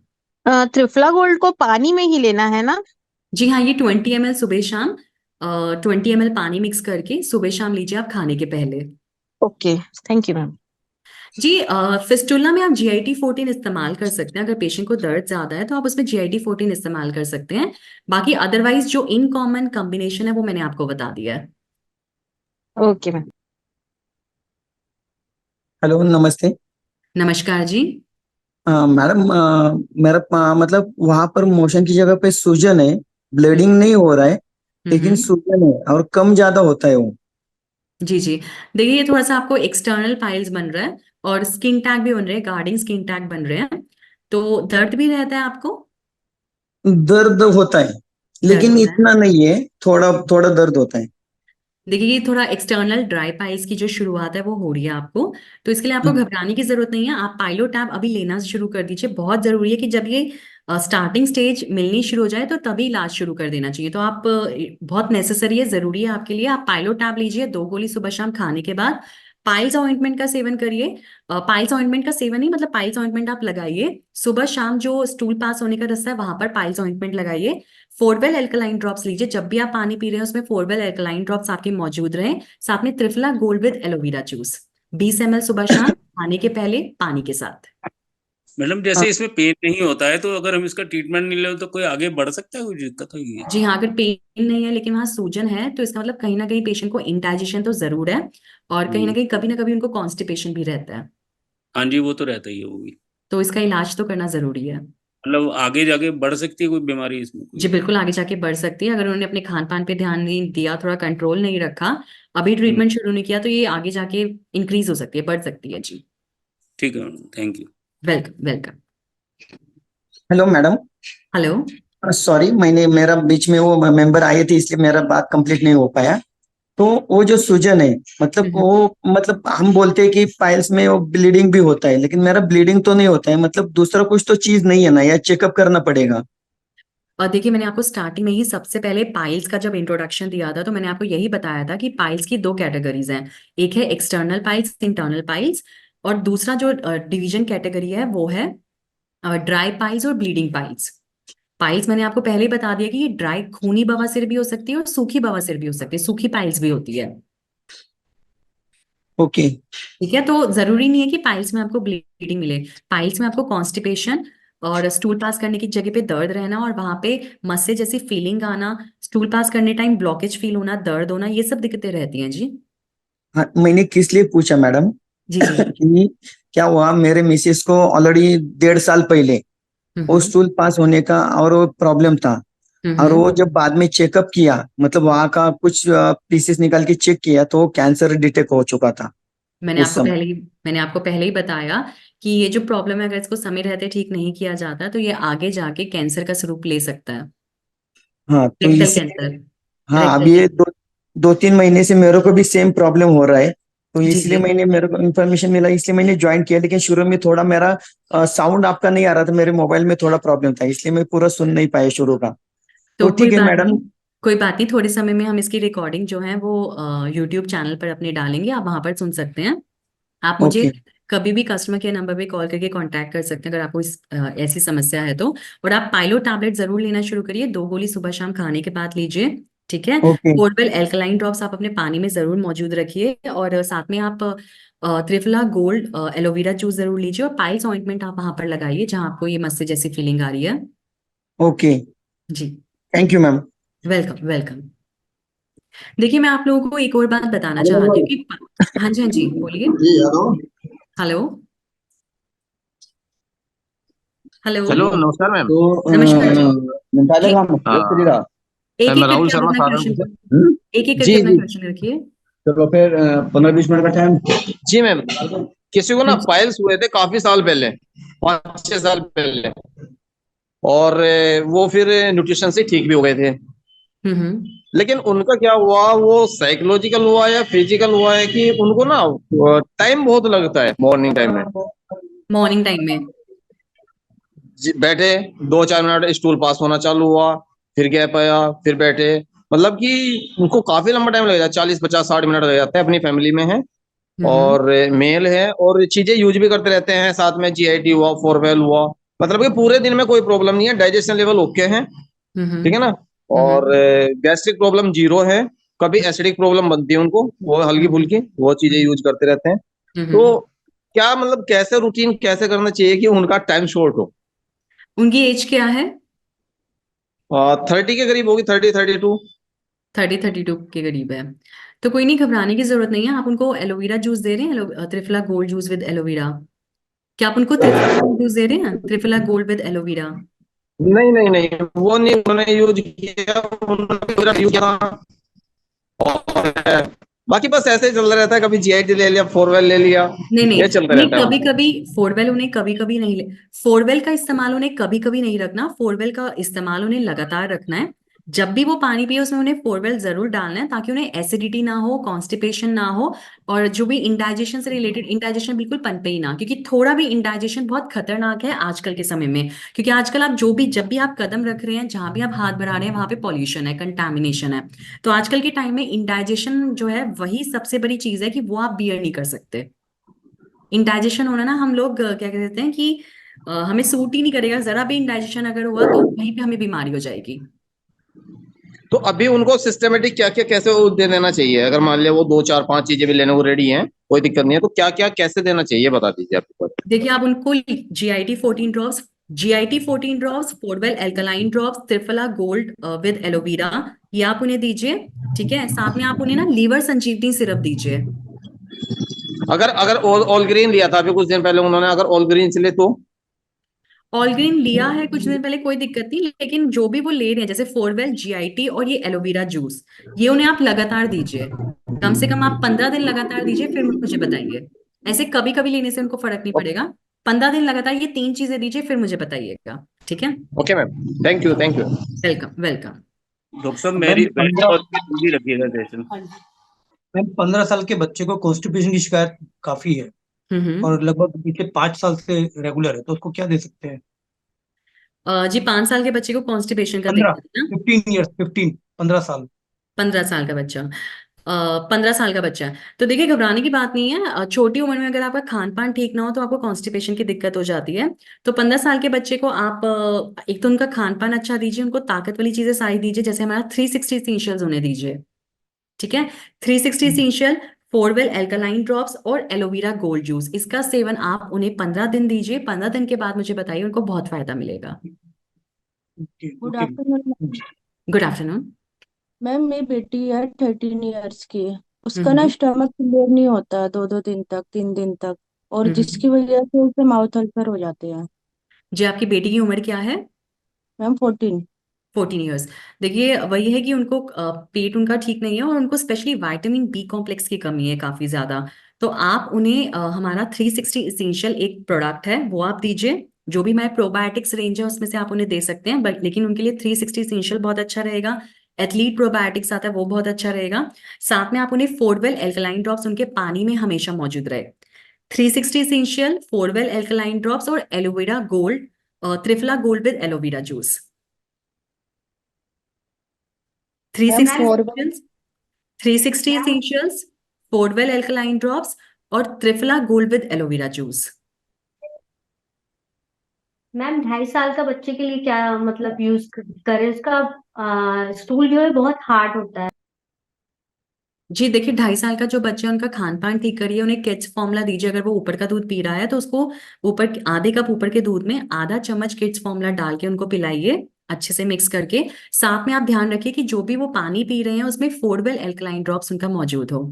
Triphala gold को पानी में ही लेना है ना? जी हाँ, ये 20 ml सुबह शाम, 20 ml पानी मिक्स करके सुबह शाम लीजिए आप खाने के पहले। Okay, thank you ma'am. जी, फिस्टुला में आप GIT-14 इस्तेमाल कर सकते हैं, अगर पेशेंट को दर्द ज्यादा है तो आप उसमें GIT-14 इस्तेमाल कर सकते हैं। बाकी अदरवाइज जो इन कॉमन कॉम्बिनेशन है वो मैंने आपको बता दिया है। Okay ma'am. हेलो, नमस्ते। नमस्कार जी। मैडम, मेरा मतलब वहां पर मोशन की जगह पे सूजन है। ब्लीडिंग नहीं हो रहा है, लेकिन हम्म। सूजन है और कम ज्यादा होता है वो। जी जी, देखिए, ये थोड़ा सा आपको एक्सटर्नल पाइल्स बन रहा है और स्किन टैग भी बन रहे हैं, गार्डिंग स्किन टैग बन रहे हैं। तो दर्द भी रहता है आपको? दर्द होता है, दर्द लेकिन होता है। इतना नहीं है, थोड़ा थोड़ा दर्द होता है। देखिए, ये थोड़ा एक्सटर्नल ड्राई पाइल्स की जो शुरुआत है वो हो रही है आपको, तो इसके लिए आपको घबराने की जरूरत नहीं है। आप पाइलो टैब अभी लेना शुरू कर दीजिए, बहुत जरूरी है कि जब ये स्टार्टिंग स्टेज मिलनी शुरू हो जाए तो तभी इलाज शुरू कर देना चाहिए। तो आप बहुत नेसेसरी है, जरूरी है आपके लिए। आप पाइलो टैब लीजिए 2 गोली सुबह शाम खाने के बाद, पाइल्स ऑइंटमेंट का सेवन करिए। पाइल्स ऑइंटमेंट का सेवन नहीं, मतलब पाइल्स ऑइंटमेंट आप लगाइए सुबह शाम, जो स्टूल पास होने का रास्ता है वहां पर पाइल्स ऑइंटमेंट लगाइए। फोरवेल एल्कलाइन ड्रॉप्स लीजिए, जब भी आप पानी पी रहे हैं उसमें फोरवेल एल्कलाइन ड्रॉप्स आपके मौजूद रहें। साथ में triphala gold with aloe vera juice 20 ml सुबह शाम खाने के पहले पानी के साथ। मैडम जैसे इसमें पेन नहीं होता है तो अगर हम इसका ट्रीटमेंट नहीं ले तो कोई आगे बढ़ सकता है, कोई दिक्कत होगी? जी हाँ, अगर पेन नहीं है लेकिन वहाँ सूजन है तो इसका मतलब कहीं ना कहीं पेशेंट को इंडाइजेशन तो जरूर है, और कहीं ना कहीं कभी ना कभी उनको कॉन्स्टिपेशन भी रहता है। हाँ जी, वो तो रहता ही है वो भी। तो इसका इलाज तो करना जरूरी है। मतलब आगे जाके बढ़ सकती है कोई बीमारी इसमें जी कोई? बिल्कुल, आगे जाके बढ़ सकती है अगर उन्होंने अपने खान पान पे ध्यान नहीं दिया, थोड़ा कंट्रोल नहीं रखा, अभी हम्म, ट्रीटमेंट शुरू नहीं किया, तो ये आगे जाके इंक्रीज हो सकती है, बढ़ सकती है जी। ठीक है madam, thank you. Welcome welcome. Hello madam, hello. Sorry मैंने मेरा बीच में वो मेंबर आए थे इसलिए मेरा बात कंप्लीट नहीं हो पाया। तो वो जो सूजन है, मतलब हम्म। वो मतलब हम बोलते हैं कि पाइल्स में वो ब्लीडिंग भी होता है, लेकिन मेरा ब्लीडिंग तो नहीं होता है, मतलब दूसरा कुछ तो चीज नहीं है ना, या चेकअप करना पड़ेगा? और देखिए, मैंने आपको स्टार्टिंग में ही सबसे पहले पाइल्स का जब इंट्रोडक्शन दिया था तो मैंने आपको यही बताया था कि पाइल्स की दो कैटेगरीज हैं। एक है एक्सटर्नल पाइल्स, इंटरनल पाइल्स, और दूसरा जो डिवीजन कैटेगरी है वो है ड्राई पाइल्स और ब्लीडिंग पाइल्स। पाइल्स मैंने आपको पहले ही बता दिया कि ये ड्राई खूनी बवासीर भी हो सकती है और सूखी बवासीर भी हो सकती है, सूखी पाइल्स भी होती है। ओके। ठीक है, तो जरूरी नहीं है कि पाइल्स में आपको ब्लीडिंग मिले। पाइल्स में आपको कॉन्स्टिपेशन और स्टूल पास करने की जगह पे दर्द रहना और वहां पे मस्से जैसी फीलिंग आना, स्टूल पास करने टाइम ब्लॉकेज फील होना, दर्द होना, ये सब दिक्कतें रहती हैं जी। हाँ, मैंने किस लिए पूछा मैडम जी जी। कि क्या हुआ, मेरे मिसेस को ऑलरेडी 1.5 साल पहले वो हम्म स्टूल पास होने का और वो प्रॉब्लम था। और हम्म। वो जब बाद में चेकअप किया, मतलब वहां का कुछ पीसेस निकाल के चेक किया, तो वो कैंसर डिटेक्ट हो चुका था मैंने उस आपको समय। पहले ही मैंने आपको पहले ही बताया कि ये जो प्रॉब्लम है अगर इसको समय रहते ठीक नहीं किया जाता तो ये आगे जाके कैंसर का स्वरूप ले सकता है। हाँ तो रेक्टल इसी, कैंसर। हाँ रेक्टल अभी ये कैंसर। 2-3 महीने से मेरे को भी सेम प्रॉब्लम हो रहा है। तो जी इसलिए जी। मैंने, मेरे को इन्फॉर्मेशन मिला इसलिए मैंने ज्वाइन किया, लेकिन शुरू में थोड़ा मेरा साउंड आपका नहीं आ रहा था, मेरे मोबाइल में थोड़ा प्रॉब्लम था, इसलिए मैं पूरा सुन नहीं पाया शुरू का। तो तो कोई ठीक है बात नहीं, मैडम। कोई बात नहीं, थोड़े समय में हम इसकी रिकॉर्डिंग जो है वो यूट्यूब चैनल पर अपने डालेंगे, आप वहां पर सुन सकते हैं। आप मुझे ओके। कभी भी कस्टमर केयर नंबर पे कॉल करके कांटेक्ट कर सकते हैं अगर आपको ऐसी समस्या है तो। और आप पाइलो टैबलेट जरूर लेना शुरू करिए, 2 गोली सुबह शाम खाने के बाद लीजिए। ठीक है। ओके। पोर्टेबल एल्कलाइन ड्रॉप्स आप अपने पानी में जरूर मौजूद रखिए, और साथ में आप त्रिफला गोल्ड एलोवेरा जूस जरूर लीजिए, और पाइल्स ऑइंटमेंट आप वहां पर लगाइए जहां आपको ये मस्से जैसी फीलिंग आ रही है। ओके। जी। Thank you ma'am. Welcome welcome. देखिए, मैं आप लोगों को एक और बात बताना चाहती हूँ कि हाँ जी हाँ जी, बोलिए। जी हेलो। हेलो। हेलो। हेलो नमस्कार मैम। तो नमस्कार जी। निकाले जी, हम हाँ एक मैं एक राहुल करके आप शर्मा अपना सहारनपुर क्वेश्चन से। एक एक करके जी अपना जी। क्वेश्चन रखिए। चलो फिर 15-20 मिनट का टाइम। जी मैम, किसी को हाँ ना जी। पाइल्स हुए थे काफी साल पहले, 5-6 साल पहले। और वो फिर न्यूट्रिशन से ठीक भी हो गए थे। हम्म। लेकिन उनका क्या हुआ, वो साइकोलॉजिकल हुआ या फिजिकल हुआ है कि उनको ना टाइम बहुत लगता है मॉर्निंग टाइम में। मॉर्निंग टाइम में। बैठे 2-4 मिनट स्टूल पास होना चालू हुआ, फिर गैप आया, फिर बैठे। मतलब कि उनको काफी लंबा टाइम लग जाता है, 40-50-60 मिनट लग जाता है। अपनी फैमिली में है हम्म और मेल है और चीजें यूज भी करते रहते हैं, साथ में जीआईटी हुआ, फोरवेल हुआ। मतलब कि पूरे दिन में कोई प्रॉब्लम नहीं है, डाइजेशन लेवल ओके है। ठीक है हम्म ना। और हम्म गैस्ट्रिक प्रॉब्लम जीरो है। कभी एसिडिक प्रॉब्लम बनती है उनको, वो हल्की हम्म फुल्की वो चीजें यूज करते रहते हैं। तो हम्म। क्या मतलब कैसे रूटीन कैसे करना चाहिए कि उनका टाइम शॉर्ट हो? उनकी एज क्या है? 30 के करीब होगी, 30-32। 30-32 के करीब है। तो कोई नहीं, घबराने की जरूरत नहीं है। आप उनको एलोवेरा जूस दे रहे हैं, triphala gold juice with aloe vera. क्या आप उनको त्रिफला गोल्ड जूस दे रहे हैं, त्रिफला गोल्ड विद एलोवेरा? नहीं नहीं नहीं, वो नहीं उन्होंने यूज किया, उन्होंने पूरा यूज किया। और बाकी बस ऐसे ही चलता रहता है, कभी जीआईटी ले लिया, फोरवेल ले लिया, नहीं नहीं, ये चलता उन्हें रहता है कभी उनका। कभी फोरवेल उन्हें कभी कभी नहीं ले फोरवेल का इस्तेमाल उन्हें कभी कभी नहीं रखना, फोरवेल का इस्तेमाल उन्हें लगातार रखना है। जब भी वो पानी पिए उसमें उन्हें फोरवेल जरूर डालना है ताकि उन्हें एसिडिटी ना हो, कॉन्स्टिपेशन ना हो, और जो भी इंडाइजेशन से रिलेटेड, इंडाइजेशन बिल्कुल पनपे ही ना, क्योंकि थोड़ा भी इंडाइजेशन बहुत खतरनाक है आजकल के समय में। क्योंकि आजकल आप जो भी जब भी आप कदम रख रहे हैं, जहां भी आप हाथ बढ़ा रहे हैं, वहां पे पॉल्यूशन है, कंटामिनेशन है। तो आजकल के टाइम में इंडाइजेशन जो है वही सबसे बड़ी चीज है कि वो आप बियर नहीं कर सकते। इंडाइजेशन होना ना, हम लोग क्या कहते हैं कि हमें सूट ही नहीं करेगा, जरा भी इंडाइजेशन अगर हुआ तो वहीं पे हमें बीमारी हो जाएगी। तो अभी उनको सिस्टमेटिक क्या क्या कैसे वो दे देना चाहिए? अगर मान लिया वो 2 4 5 चीजें भी लेने को रेडी हैं, कोई दिक्कत नहीं है, तो क्या क्या कैसे देना चाहिए बता दीजिए आप। देखिए आप उनको GIT 14 drops 4 well alkaline drops triphala gold with aloe vera, ये आप उन्हें दीजिए। ठीक है, साथ में आप उन्हें ना लीवर संजीवनी सिरप दीजिए। अगर अगर ऑल ग्रीन लिया था अभी कुछ दिन पहले उन्होंने, अगर ऑल ग्रीन से ले तो ऑल ग्रीन लिया है कुछ दिन पहले, कोई दिक्कत नहीं, लेकिन जो भी वो ले रहे हैं जैसे 4 वेल GIT और ये एलोवेरा जूस, ये उन्हें आप लगातार दीजिए। कम से कम आप 15 दिन लगातार दीजिए, फिर मुझे बताइए। ऐसे कभी कभी लेने से उनको फर्क नहीं पड़ेगा। 15 दिन लगातार ये 3 चीजें दीजिए, फिर मुझे बताइएगा। ठीक है, okay ma'am, thank you thank you. Welcome welcome. Doctor साहब मैम मेरी 15 जल्दी रखिएगा सेशन। मैम 15 साल के बच्चे को कॉन्स्टिपेशन की शिकायत काफी है हम्म। और लगभग पिछले 5 साल से रेगुलर है, तो उसको क्या दे सकते हैं? जी 5 साल के बच्चे को कॉन्स्टिपेशन का 15 दिक्कत है ना? 15 ईयर्स 15 साल। 15 साल का बच्चा, 15 साल का बच्चा है तो देखिए घबराने की बात नहीं है। छोटी उम्र में अगर आपका खान पान ठीक ना हो तो आपको कॉन्स्टिपेशन की दिक्कत हो जाती है। तो 15 साल के बच्चे को आप एक तो उनका खान पान अच्छा दीजिए, उनको ताकत वाली चीजें सारी दीजिए, जैसे हमारा 360 इसेंशियल्स उन्हें दीजिए। ठीक है, 360 इसेंशियल, 4 वेल एल्कलाइन ड्रॉप्स और एलोवेरा गोल्ड जूस, इसका सेवन आप उन्हें 15 दिन दीजिए। 15 दिन के बाद मुझे बताइए, उनको बहुत फायदा मिलेगा। Good okay. Afternoon. Good afternoon. Ma'am मेरी बेटी है 13 इयर्स की। उसका ना हम्म स्टमक क्लियर नहीं होता 2 2 दिन तक, 3 दिन तक, और हम्म। जिसकी वजह से उसे माउथ अल्सर हो जाते हैं। जी आपकी बेटी की उम्र क्या है? मैम 14। 14 ईयर्स। देखिए वही है कि उनको पेट उनका ठीक नहीं है और उनको स्पेशली विटामिन बी कॉम्प्लेक्स की कमी है काफी ज्यादा। तो आप उन्हें हमारा 360 इसेंशियल एक प्रोडक्ट है वो आप दीजिए। जो भी हमारे प्रोबायोटिक्स रेंज है उसमें से आप उन्हें दे सकते हैं, बट लेकिन उनके लिए 360 इसेंशियल बहुत अच्छा रहेगा। एथलीट प्रोबायोटिक्स आता है वो बहुत अच्छा रहेगा। साथ में आप उन्हें 4 वेल एल्कलाइन ड्रॉप्स उनके पानी में हमेशा मौजूद रहे। 360 इसेंशियल, 4 वेल एल्कलाइन ड्रॉप्स और aloe vera gold, triphala gold with aloe vera juice. Three ma'am sixty 4। essentials, 360 essentials, 4 well alkaline drops और triphala gold with aloe vera juice. Ma'am 2.5 साल का बच्चे के लिए क्या मतलब यूज करें? उसका स्टूल जो है बहुत हार्ड होता है। जी देखिए 2.5 साल का जो बच्चा है उनका खान पान ठीक करिए, उन्हें किड्स फॉर्मूला दीजिए। अगर वो ऊपर का दूध पी रहा है तो उसको ऊपर आधे कप ऊपर के दूध में आधा चम्मच किड्स फॉर्मूला डाल के उनको पिलाइए, अच्छे से मिक्स करके। साथ में आप ध्यान रखिए कि जो भी वो पानी पी रहे हैं उसमें 4 वेल एल्कलाइन ड्रॉप्स उनका मौजूद हो।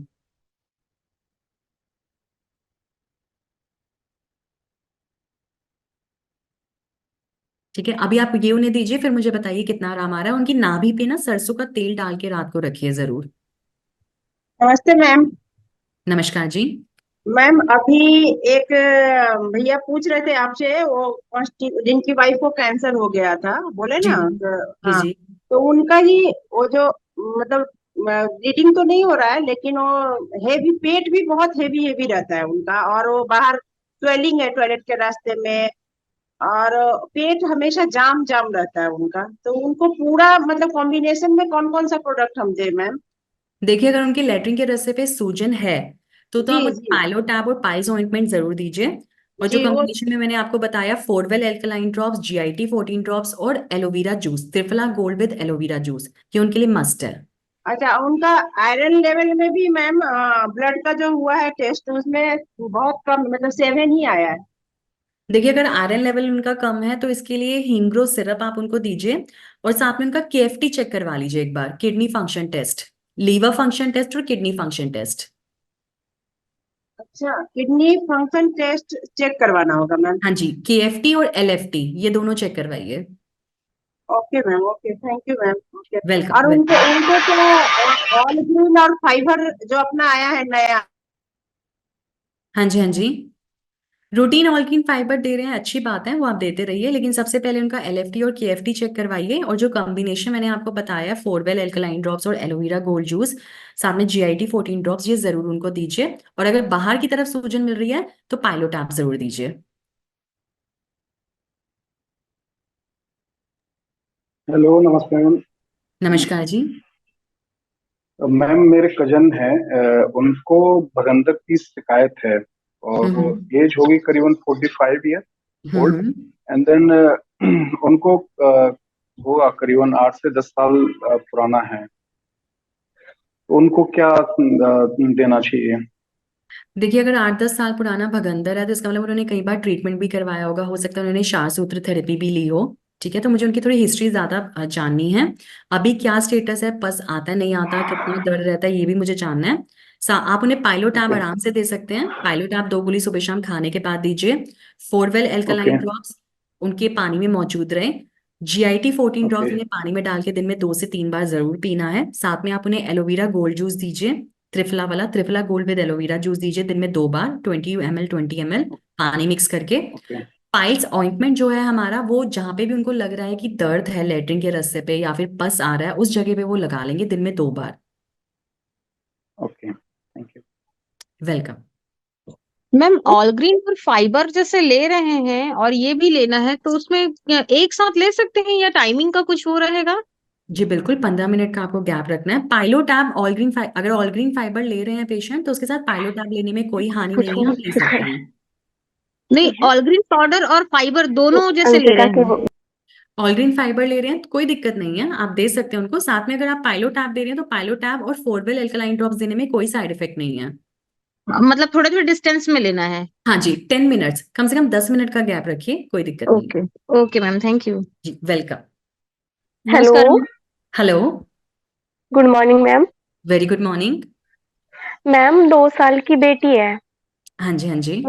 ठीक है, अभी आप ये उन्हें दीजिए, फिर मुझे बताइए कितना आराम आ रहा है। उनकी नाभि पे ना सरसों का तेल डाल के रात को रखिए जरूर। नमस्ते मैम। नमस्कार जी। मैम अभी एक भैया पूछ रहे थे आपसे, वो जिनकी वाइफ को कैंसर हो गया था, बोले जी ना जी जी हाँ, जी। तो उनका ही वो जो मतलब ब्लीडिंग तो नहीं हो रहा है, लेकिन वो हेवी, पेट भी बहुत हेवी हेवी रहता है उनका, और वो बाहर स्वेलिंग है टॉयलेट के रास्ते में, और पेट हमेशा जाम जाम रहता है उनका। तो उनको पूरा मतलब कॉम्बिनेशन में कौन कौन सा प्रोडक्ट हम दे मैम? देखिए अगर उनके लेटरिन के रास्ते पे सूजन है तो जी आप उन्हें जी पायलो टैब और पाइल्स ऑइंटमेंट जरूर दीजिए। और जो जी वो कॉम्बिनेशन में मैंने आपको बताया 4 well alkaline drops, GIT 14 drops और aloe vera juice, triphala gold with aloe vera juice, ये उनके लिए मस्ट है। अच्छा, उनका आयरन लेवल में भी मैम ब्लड का जो हुआ है टेस्ट, उसमें बहुत कम, मतलब 7 ही आया है। देखिए अगर आयरन लेवल उनका कम है तो इसके लिए हीमग्रो सिरप आप उनको दीजिए। और साथ में उनका KFT चेक करवा लीजिए एक बार, kidney function test, liver function test और किडनी फंक्शन टेस्ट। अच्छा, किडनी फंक्शन टेस्ट चेक करवाना होगा मैम? हाँ जी, KFT और LFT ये दोनों चेक करवाइए। Okay ma'am, okay, thank you ma'am, okay. Welcome और वेलकम। उनको उनको तो ऑल ग्रीन और फाइबर जो अपना आया है नया। हाँ जी हाँ जी, रूटीन ऑल्किन फाइबर दे रहे हैं, अच्छी बात है, वो आप देते रहिए, लेकिन सबसे पहले उनका LFT और KFT चेक करवाइए। और जो कॉम्बिनेशन मैंने आपको बताया 4 वेल एल्कलाइन ड्रॉप्स और एलोवेरा गोल्ड जूस, साथ में GIT 14 ड्रॉप्स, ये जरूर उनको दीजिए। और अगर बाहर की तरफ सूजन मिल रही है तो पाइलोटैप जरूर दीजिए। हेलो, नमस्ते मैम। नमस्कार जी। मैम मेरे कजन है, उनको भगंदक की शिकायत है और हम्म एज होगी करीबन 45 year old. Hmm and then उनको हुआ करीबन 8 से 10 साल पुराना है। तो उनको क्या देना चाहिए? देखिए, अगर 8-10 साल पुराना भगंदर है तो इसका मतलब उन्होंने कई बार ट्रीटमेंट भी करवाया होगा, हो सकता है उन्होंने क्षार सूत्र थेरेपी भी ली हो। ठीक है, तो मुझे उनकी थोड़ी हिस्ट्री ज्यादा जाननी है। अभी क्या स्टेटस है, पस आता है नहीं आता, कितना दर्द रहता है, ये भी मुझे जानना है। आप उन्हें पाइलोटैब ओके। आराम से दे सकते हैं। पाइलोटैब 2 गोली सुबह शाम खाने के बाद दीजिए। Four wheel okay. एल्कलाइन ड्रॉप्स उनके पानी में मौजूद रहे। GIT 14 drops okay. उन्हें पानी में डाल के दिन में 2 से 3 बार जरूर पीना है। साथ में आप उन्हें एलोवेरा गोल्ड जूस दीजिए, त्रिफला वाला, triphala gold with aloe vera juice दीजिए दिन में 2 बार, 20 ml पानी मिक्स करके। ओके। पाइल्स ऑइंटमेंट जो है हमारा, वो जहां पे भी उनको लग रहा है कि दर्द है लेटरिन के रास्ते पे या फिर पस आ रहा है, उस जगह पे वो लगा लेंगे दिन में 2 बार। Okay, thank you. Welcome. Ma'am all green और फाइबर जैसे ले रहे हैं और ये भी लेना है तो उसमें क्या एक साथ ले सकते हैं या टाइमिंग का कुछ वो रहेगा? जी बिल्कुल, 15 मिनट का आपको गैप रखना है। पाइलोटैब अगर ऑल ग्रीन फाइबर ले रहे हैं पेशेंट, तो उसके साथ पाइलोटैब लेने में कोई हानि नहीं है, आप ले सकते हैं। नहीं, ऑल ग्रीन पाउडर और फाइबर दोनों जैसे ले रहे हैं। ऑल ग्रीन फाइबर ले रहे हैं तो कोई दिक्कत नहीं है, आप दे सकते हैं उनको। साथ में अगर आप पाइलोटैब दे रहे हैं तो पाइलोटैब और फोरवेल एल्कलाइन ड्रॉप्स देने में कोई साइड इफेक्ट नहीं है। मतलब थोड़े थोड़े डिस्टेंस में लेना है। हाँ जी, 10 मिनट्स, कम से कम 10 मिनट का गैप रखिए, कोई दिक्कत नहीं। Okay. Okay ma'am, thank you. जी वेलकम। हेलो। नमस्कार ma'am. Hello. Good morning ma'am. Very good morning. Ma'am 2 साल की बेटी है। हाँ जी, हाँ जी।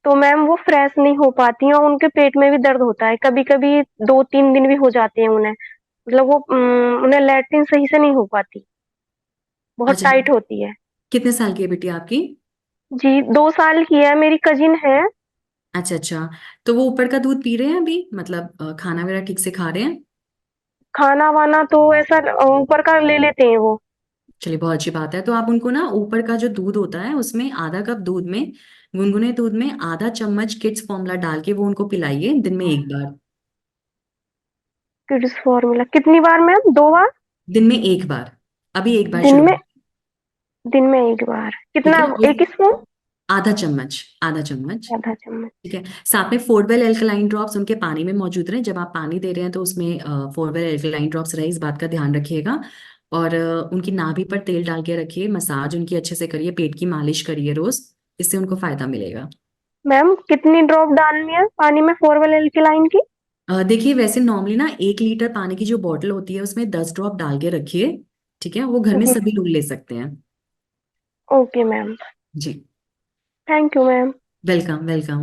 तो मैम वो फ्रेश नहीं हो पाती है और उनके पेट में भी दर्द होता है, कभी कभी 2-3 दिन भी हो जाते हैं उन्हें। मतलब वो उन्हें लैट्रिन सही से नहीं हो पाती, बहुत अच्छा, टाइट होती है। कितने साल की है बेटी आपकी? जी 2 साल की है, मेरी कजिन है। अच्छा अच्छा, तो वो ऊपर का दूध पी रहे हैं अभी, मतलब खाना वगैरह ठीक से खा रहे हैं? खाना वाना तो ऐसा ऊपर का ले लेते हैं वो। चलिए, बहुत अच्छी बात है। तो आप उनको ना ऊपर का जो दूध होता है उसमें आधा कप दूध में, गुनगुने दूध में आधा चम्मच किड्स फॉर्मूला डाल के वो उनको पिलाइए दिन में 1 बार। किड्स फॉर्मूला कितनी बार मैम? 2 बार? दिन में 1 बार, अभी 1 बार दिन शुरू में? करें। दिन में 1 बार ठीक कितना? है, एक स्पून? आधा चम्मच, आधा चम्मच। आधा चम्मच। ठीक है, साथ में फोरवेल एल्कलाइन ड्रॉप्स उनके पानी में मौजूद रहे। जब आप पानी दे रहे हैं तो उसमें फोरवेल एल्कलाइन ड्रॉप्स रहे, इस बात का ध्यान रखिएगा। और उनकी नाभि पर तेल डाल के रखिए, मसाज उनकी अच्छे से करिए, पेट की मालिश करिए रोज, इससे उनको फायदा मिलेगा। मैम कितनी ड्रॉप डालनी है पानी में फोरवेल एल्केलाइन की? देखिए, वैसे नॉर्मली ना 1 लीटर पानी की जो बॉटल होती है उसमें 10 ड्रॉप डाल के रखिए। ठीक है, वो घर में सभी लोग ले सकते हैं। Okay ma'am. जी thank you ma'am. Welcome, welcome.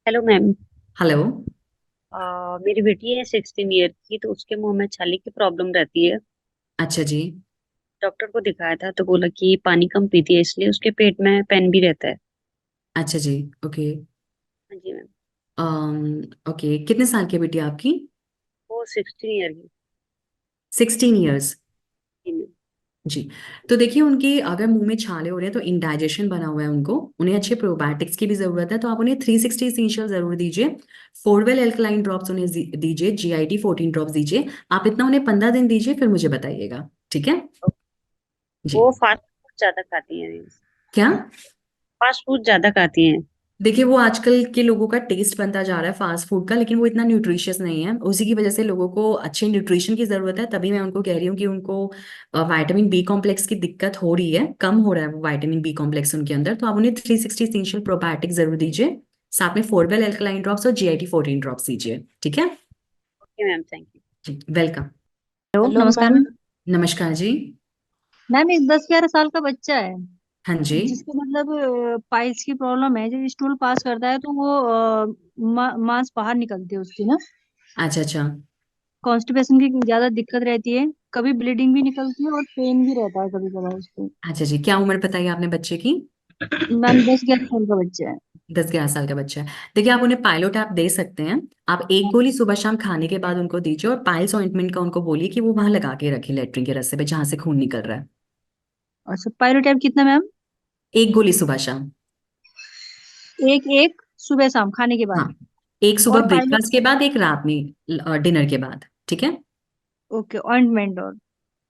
Hello ma'am. Hello. मेरी बेटी है 16 ईयर की, तो उसके मुंह में छाले की प्रॉब्लम रहती है। अच्छा जी। डॉक्टर को दिखाया था तो बोला कि पानी कम पीती है, इसलिए उसके पेट में पेन भी रहता है। अच्छा जी। ओके। हाँ जी मैम। ओके, कितने साल की है बेटी आपकी? वो 16 ईयर की। 16 ईयर्स। जी मैम। जी, तो देखिए उनकी अगर मुंह में छाले हो रहे हैं तो इंडाइजेशन बना हुआ है उनको, उन्हें अच्छे प्रोबायोटिक्स की भी जरूरत है, तो आप उन्हें 360 इसेंशियल जरूर दीजिए। फोरवेल एल्कलाइन ड्रॉप्स उन्हें दीजिए, GIT 14 ड्रॉप्स दीजिए। आप इतना उन्हें 15 दिन दीजिए, फिर मुझे बताइएगा। ठीक है जी। वो फास्ट फूड ज्यादा खाती है। क्या? फास्ट फूड ज्यादा खाती हैं। देखिए, वो आजकल के लोगों का टेस्ट बनता जा रहा है फास्ट फूड का, लेकिन वो इतना न्यूट्रिशियस नहीं है। उसी की वजह से लोगों को अच्छे न्यूट्रिशन की जरूरत है, तभी मैं उनको कह रही हूँ कि उनको विटामिन बी कॉम्प्लेक्स की दिक्कत हो रही है, कम हो रहा है वो विटामिन बी कॉम्प्लेक्स उनके अंदर। तो आप उन्हें 360 इसेंशियल प्रोबायोटिक जरूर दीजिए। साथ में फोरवेल एल्कलाइन ड्रॉप्स और GIT 14 ड्रॉप्स दीजिए। ठीक है ओके मैम, थैंक यू। जी, वेलकम। हेलो, हेलो नमस्कार मैम। मैम। नमस्कार जी। मैम एक 10-11 साल का बच्चा है हाँ जी। जिसको मतलब पाइल्स की प्रॉब्लम है। जब स्टूल पास करता है तो वो मांस बाहर निकलती है उसकी ना। अच्छा अच्छा। कॉन्स्टिपेशन की ज्यादा दिक्कत रहती है, कभी ब्लीडिंग भी निकलती है और पेन भी रहता है कभी कभार उसको। अच्छा जी, क्या उम्र बताइए आपने बच्चे की? मैम 10-11 साल का बच्चा है। 10-11 साल का बच्चा है। देखिए, आप उन्हें पायलोट आप दे सकते हैं। आप 1 गोली सुबह शाम खाने के बाद उनको दीजिए, और पाइल्स ऑइंटमेंट का उनको बोलिए कि वो वहां लगा के रखे लेटरिन के रास्ते पे जहां से खून निकल रहा है। अच्छा, पायरोटैब कितना मैम? 1 गोली सुबह शाम। एक एक सुबह शाम खाने के हाँ, बाद? एक सुबह और पायलट? ब्रेकफास्ट के बाद, एक रात में डिनर के बाद। ठीक है। ओके, ऑइंटमेंट और?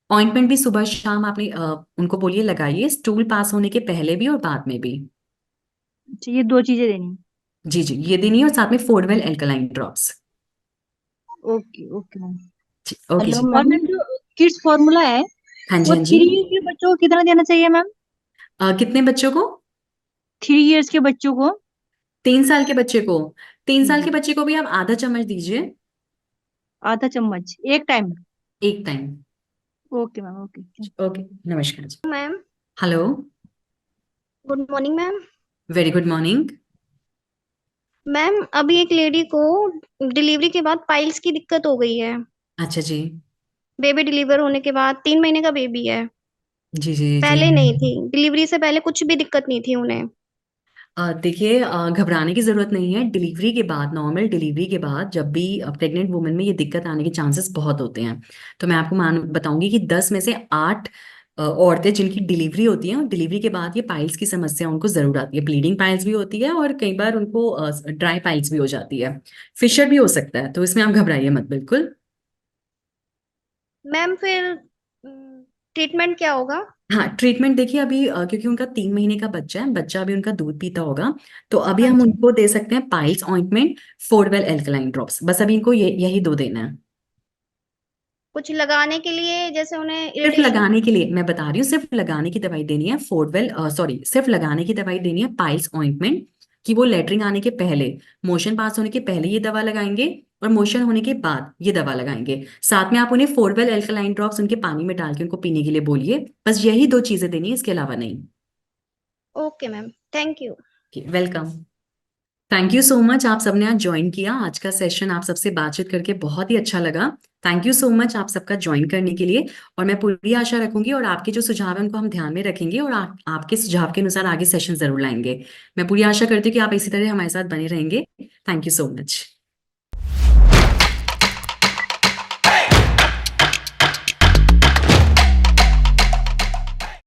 ऑइंटमेंट भी सुबह शाम आपने उनको बोलिए लगाइए, स्टूल पास होने के पहले भी और बाद में भी। अच्छा, ये 2 चीजें देनी? जी जी, ये देनी है, और साथ में four wheel alkaline drops. Okay okay ma'am. Okay hello जी। और मैम। मैम जो किड्स फॉर्मूला है हाँ जी, वो हाँ जी। 3 के बच्चों को कितना देना चाहिए मैम? कितने बच्चों को? 3 के बच्चों को। 3 साल के बच्चे को? 3 साल के जी, बच्चे को भी आप आधा चम्मच दीजिए, आधा चम्मच एक टाइम। एक time. Okay ma'am okay. Okay, नमस्कार जी। Ma'am, hello. Good morning ma'am. Very good morning. Ma'am, अभी एक लेडी को डिलीवरी के बाद पाइल्स की दिक्कत हो गई है। अच्छा जी। बेबी डिलीवर होने के बाद 3 महीने का बेबी है। जी जी जी। पहले नहीं थी, डिलीवरी से पहले कुछ भी दिक्कत नहीं थी उन्हें। देखिए, घबराने की जरूरत नहीं है। डिलीवरी के बाद, नॉर्मल डिलीवरी के बाद जब भी प्रेग्नेंट वुमन में ये दिक्कत आने के चांसेस बहुत होते हैं। तो मैं आपको बताऊंगी कि 10 में से 8 औरतें जिनकी डिलीवरी होती है, और डिलीवरी के बाद ये पाइल्स की समस्या उनको जरूर आती है। ब्लीडिंग पाइल्स भी होती है और कई बार उनको ड्राई पाइल्स भी हो जाती है, फिशर भी हो सकता है। तो इसमें आप घबराइए मत, बिल्कुल। मैम, फिर ट्रीटमेंट क्या होगा? हाँ, ट्रीटमेंट देखिए अभी क्योंकि उनका 3 महीने का बच्चा है, बच्चा अभी उनका दूध पीता होगा, तो अभी हाँ हम जी। उनको दे सकते हैं piles ointment, four well alkaline drops. बस अभी इनको यही 2 देना है। कुछ लगाने के लिए, जैसे उन्हें सिर्फ इरिटेशन? लगाने के लिए मैं बता रही हूँ, सिर्फ लगाने की दवाई देनी है फोरवेल, सॉरी, सिर्फ लगाने की दवाई देनी है पाइल्स ऑइंटमेंट, कि वो लेटरिन आने के पहले, मोशन पास होने के पहले ये दवा लगाएंगे, और मोशन होने के बाद ये दवा लगाएंगे। साथ में आप उन्हें फोरवेल एल्कलाइन ड्रॉप्स उनके पानी में डाल के उनको पीने के लिए बोलिए। बस यही 2 चीजें देनी है, इसके अलावा नहीं। Okay ma'am, thank you. Welcome. Thank you so much, आप सबने आज ज्वाइन किया। आज का सेशन आप सबसे बातचीत करके बहुत ही अच्छा लगा। थैंक यू सो मच आप सबका ज्वाइन करने के लिए। और मैं पूरी आशा रखूंगी, और आपके जो सुझाव हैं उनको हम ध्यान में रखेंगे, और आपके सुझाव के अनुसार आगे सेशन जरूर लाएंगे। मैं पूरी आशा करती हूँ कि आप इसी तरह हमारे साथ बने रहेंगे। Thank you so much.